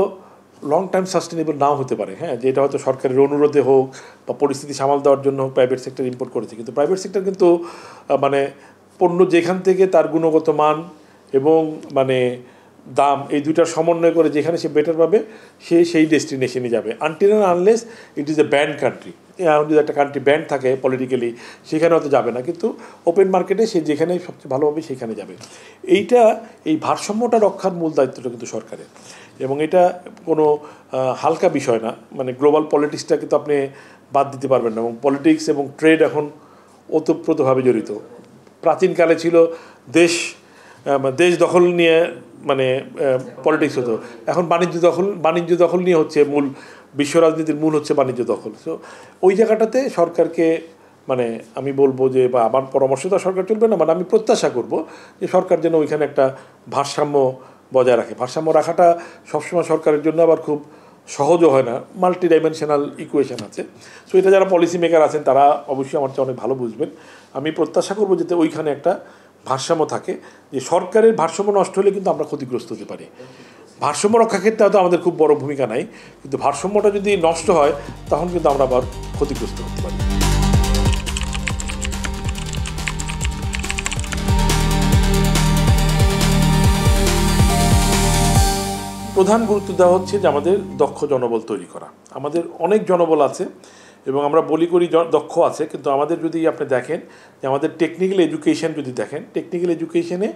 লং টাইম সাস্টেনেবল নাও হতে পারে। হ্যাঁ, যে এটা হয়তো সরকারের অনুরোধে হোক বা পরিস্থিতি সামাল দেওয়ার জন্য হোক প্রাইভেট সেক্টর ইম্পোর্ট করেছে, কিন্তু প্রাইভেট সেক্টর কিন্তু মানে পণ্য যেখান থেকে তার গুণগত মান এবং মানে দাম এই দুইটার সমন্বয় করে যেখানে সে বেটার পাবে সে সেই ডেস্টিনেশনে যাবে, until and unless it is a band country. এখন যদি একটা কান্ট্রি ব্যান্ড থাকে পলিটিক্যালি সেখানে হয়তো যাবে না, কিন্তু ওপেন মার্কেটে সে যেখানে সবচেয়ে ভালো হবে সেখানে যাবে। এই ভারসাম্যটা রক্ষার মূল দায়িত্বটা কিন্তু সরকারের, এবং এটা কোনো হালকা বিষয় না। মানে গ্লোবাল পলিটিক্সটা কিন্তু আপনি বাদ দিতে পারবেন না, এবং পলিটিক্স এবং ট্রেড এখন ওতপ্রোতভাবে জড়িত। প্রাচীনকালে ছিল দেশ দেশ দখল নিয়ে মানে পলিটিক্স হতো, এখন বাণিজ্য দখল নিয়ে হচ্ছে মূল, বিশ্ব রাজনীতির মূল হচ্ছে বাণিজ্য দখল। সো ওই জায়গাটাতে সরকারকে মানে আমি বলবো যে, বা আমার পরামর্শ তো সরকার চলবে না, মানে আমি প্রত্যাশা করব যে সরকার যেন ওইখানে একটা ভারসাম্য বজায় রাখে। ভারসাম্য রাখাটা সবসময় সরকারের জন্য আবার খুব সহজও হয় না, মাল্টি ডাইমেনশনাল ইকুয়েশন আছে। সো এটা যারা পলিসি মেকার আছেন তারা অবশ্যই আমার চেয়ে অনেক ভালো বুঝবেন। আমি প্রত্যাশা করবো যাতে ওইখানে একটা ভারসাম্য থাকে, যে সরকারের ভারসাম্য নষ্ট হলে কিন্তু আমরা ক্ষতিগ্রস্ত হতে পারি। ভারসাম্য রক্ষার ক্ষেত্রে হয়তো আমাদের খুব বড় ভূমিকা নাই, কিন্তু ভারসাম্যটা যদি নষ্ট হয় তখন কিন্তু আমরা আবার ক্ষতিগ্রস্ত হতে পারি। প্রধান গুরুত্ব দেওয়া হচ্ছে যে আমাদের দক্ষ জনবল তৈরি করা। আমাদের অনেক জনবল আছে এবং আমরা বলি করি দক্ষ আছে, কিন্তু আমাদের যদি আপনি দেখেন যে আমাদের টেকনিক্যাল এডুকেশন যদি দেখেন, টেকনিক্যাল এডুকেশনে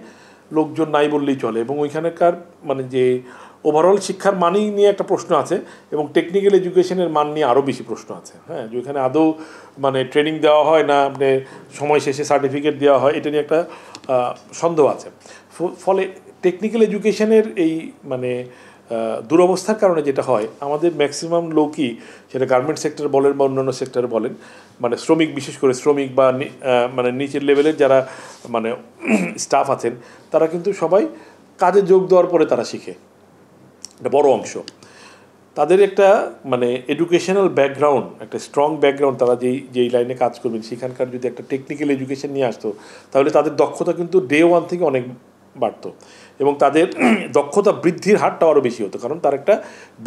লোকজন নাই বললেই চলে, এবং ওইখানকার মানে যে ওভারঅল শিক্ষার মানই নিয়ে একটা প্রশ্ন আছে, এবং টেকনিক্যাল এডুকেশনের মান নিয়ে আরও বেশি প্রশ্ন আছে। হ্যাঁ, যে ওইখানে আদৌ মানে ট্রেনিং দেওয়া হয় না, আপনি সময় শেষে সার্টিফিকেট দেওয়া হয়, এটা নিয়ে একটা সন্দেহ আছে। ফলে টেকনিক্যাল এডুকেশনের এই মানে দুরবস্থার কারণে যেটা হয়, আমাদের ম্যাক্সিমাম লোকই, সেটা গার্মেন্ট সেক্টর বলেন বা অন্যান্য সেক্টরে বলেন, মানে শ্রমিক, বিশেষ করে শ্রমিক বা মানে নিচের লেভেলের যারা মানে স্টাফ আছেন, তারা কিন্তু সবাই কাজে যোগ দেওয়ার পরে তারা শিখে। একটা বড় অংশ তাদের একটা মানে এডুকেশনাল ব্যাকগ্রাউন্ড, একটা স্ট্রং ব্যাকগ্রাউন্ড, তারা যেই লাইনে কাজ করবেন সেখানকার যদি একটা টেকনিক্যাল এডুকেশন নিয়ে আসতো, তাহলে তাদের দক্ষতা কিন্তু ডে ওয়ান থেকে অনেক বাড়তো, এবং তাদের দক্ষতা বৃদ্ধির হারটা আরও বেশি হতো, কারণ তার একটা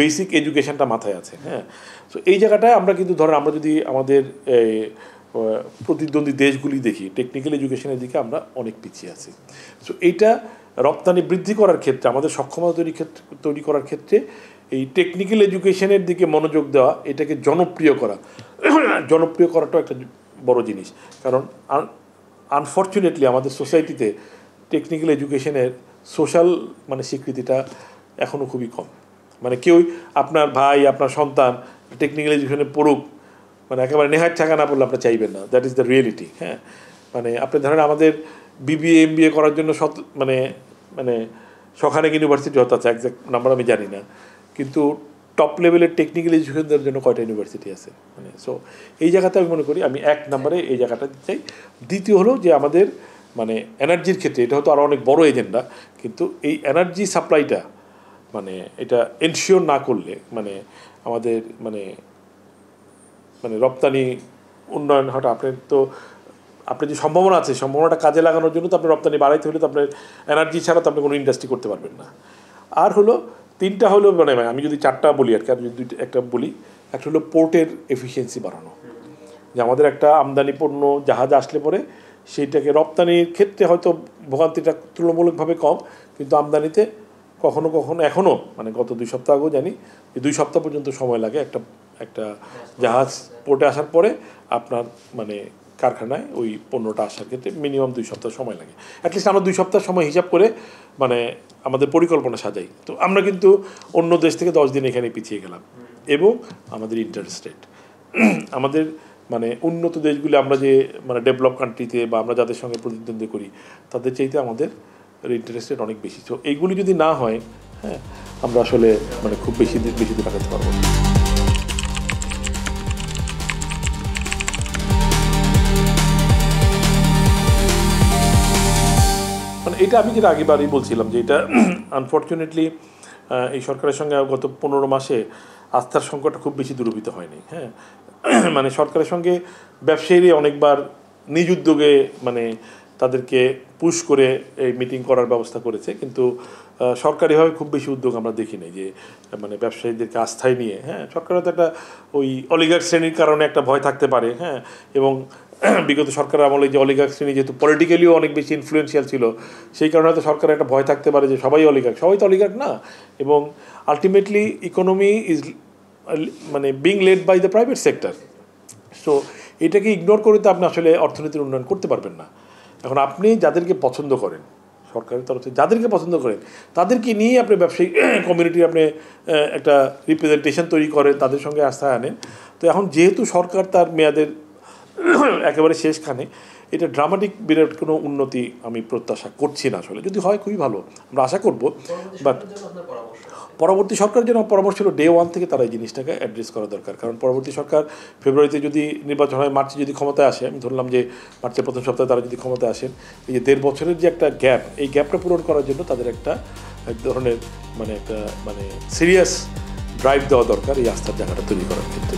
বেসিক এডুকেশনটা মাথায় আছে। হ্যাঁ, সো এই জায়গাটায় আমরা কিন্তু ধরেন আমরা যদি আমাদের প্রতিদ্বন্দ্বী দেশগুলি দেখি, টেকনিক্যাল এডুকেশনের দিকে আমরা অনেক পিছিয়ে আছি। সো এইটা রপ্তানি বৃদ্ধি করার ক্ষেত্রে, আমাদের সক্ষমতা তৈরি করার ক্ষেত্রে এই টেকনিক্যাল এডুকেশনের দিকে মনোযোগ দেওয়া, এটাকে জনপ্রিয় করাটাও একটা বড় জিনিস। কারণ আনফর্চুনেটলি আমাদের সোসাইটিতে টেকনিক্যাল এডুকেশনের সোশ্যাল মানে স্বীকৃতিটা এখনও খুবই কম। মানে কেউই আপনার ভাই, আপনার সন্তান টেকনিক্যাল এডুকেশনে পড়ুক, মানে একেবারে নেহাত টাকা না পড়লে আপনার চাইবেন না। That is the reality. হ্যাঁ, মানে আপনি ধরেন আমাদের বিবিএ এমবিএ করার জন্য মানে মানে সখানেক ইউনিভার্সিটি হতে আছে, একজ্যাক্ট নাম্বার আমি জানি না, কিন্তু টপ লেভেলের টেকনিক্যাল এডুকেশন দেওয়ার জন্য কয়টা ইউনিভার্সিটি আছে। মানে সো এই জায়গাতে আমি মনে করি আমি এক নম্বরে এই জায়গাটা দিতে চাই। দ্বিতীয় হলো যে আমাদের মানে এনার্জির ক্ষেত্রে, এটা হয়তো আরও অনেক বড় এজেন্ডা, কিন্তু এই এনার্জি সাপ্লাইটা মানে এটা এনশিওর না করলে মানে আমাদের মানে মানে রপ্তানি উন্নয়ন হয়তো আপনার যে সম্ভাবনা আছে, সম্ভাবনাটা কাজে লাগানোর জন্য তো আপনি রপ্তানি বাড়াইতে হলে তো আপনার এনার্জি ছাড়া তো আপনি কোনো ইন্ডাস্ট্রি করতে পারবেন না। আর হলো তিনটা হলো মানে আমি যদি চারটা বলি আর কি, আর যদি একটা বলি, একটা হলো পোর্টের এফিসিয়েন্সি বাড়ানো, যে আমাদের একটা আমদানি পণ্য জাহাজ আসলে পরে সেইটাকে রপ্তানির ক্ষেত্রে হয়তো ভোগান্তিটা তুলনামূলকভাবে কম, কিন্তু আমদানিতে কখনো কখনো এখনও মানে গত 2 সপ্তাহ আগেও জানি যে 2 সপ্তাহ পর্যন্ত সময় লাগে একটা জাহাজ পোর্টে আসার পরে আপনার মানে কারখানায় ওই পণ্যটা আসার ক্ষেত্রে মিনিমাম 2 সপ্তাহ সময় লাগে। অ্যাটলিস্ট আমরা 2 সপ্তাহ সময় হিসাব করে মানে আমাদের পরিকল্পনা সাজাই। তো আমরা কিন্তু অন্য দেশ থেকে 10 দিন এখানে পিছিয়ে গেলাম। এবং আমাদের ইন্টারেস্ট রেট আমাদের মানে উন্নত দেশগুলি আমরা যে মানে ডেভেলপ কান্ট্রিতে বা আমরা যাদের সঙ্গে প্রতিদ্বন্দ্বী করি তাদের চাইতে আমাদের ইন্টারেস্ট রেট অনেক বেশি। তো এইগুলি যদি না হয়, হ্যাঁ, আমরা আসলে মানে খুব বেশি দিন লাগাতে পারবো না। মানে এটা আমি যেটা আগেবারই বলছিলাম যে এটা আনফর্চুনেটলি এই সরকারের সঙ্গে গত 15 মাসে আস্থার সংকটটা খুব বেশি দূরীভূত হয়নি। হ্যাঁ, মানে সরকারের সঙ্গে ব্যবসায়ীরা অনেকবার নিজ উদ্যোগে মানে তাদেরকে পুশ করে এই মিটিং করার ব্যবস্থা করেছে, কিন্তু সরকারিভাবে খুব বেশি উদ্যোগ আমরা দেখি নাই যে মানে ব্যবসায়ীদেরকে আস্থায় নিয়ে। হ্যাঁ, সরকারের তো একটা ওই অলিগার্ক শ্রেণীর কারণে একটা ভয় থাকতে পারে। হ্যাঁ, এবং বিগত সরকারের আমলে যে অলিগার্ক শ্রেণী যেহেতু পলিটিক্যালিও অনেক বেশি ইনফ্লুয়েন্সিয়াল ছিল, সেই কারণে হয়তো সরকারের একটা ভয় থাকতে পারে যে সবাই অলিগার্ক, সবাই তো অলিগার্ক না। এবং আলটিমেটলি ইকোনমি ইজ মানে being led by the private sector. So এটাকে ইগনোর করে তো আপনি আসলে অর্থনীতির উন্নয়ন করতে পারবেন না। এখন আপনি যাদেরকে পছন্দ করেন, সরকারের তরফ থেকে যাদেরকে পছন্দ করেন তাদেরকে নিয়ে আপনি ব্যবসায়ী কমিউনিটির আপনি একটা রিপ্রেজেন্টেশন তৈরি করেন, তাদের সঙ্গে আস্থায় আনেন। তো এখন যেহেতু সরকার তার মেয়াদের একেবারে শেষখানে, এটা ড্রামাটিক বিরাট কোনো উন্নতি আমি প্রত্যাশা করছি না। আসলে যদি হয় খুবই ভালো, আমরা আশা করব। বাট পরবর্তী সরকারের জন্য পরামর্শ হলো ডে 1 থেকে তারা এই জিনিসটাকে অ্যাড্রেস করা দরকার। কারণ পরবর্তী সরকার ফেব্রুয়ারিতে যদি নির্বাচন হয়, মার্চে যদি ক্ষমতায় আসে, আমি ধরলাম যে মার্চের প্রথম সপ্তাহে তারা যদি ক্ষমতায় আসেন, এই যে 1.5 বছরের যে একটা গ্যাপ, এই গ্যাপটা পূরণ করার জন্য তাদের একটা এক ধরনের মানে একটা মানে সিরিয়াস ড্রাইভ দেওয়া দরকার এই আস্থার জায়গাটা তৈরি করার ক্ষেত্রে।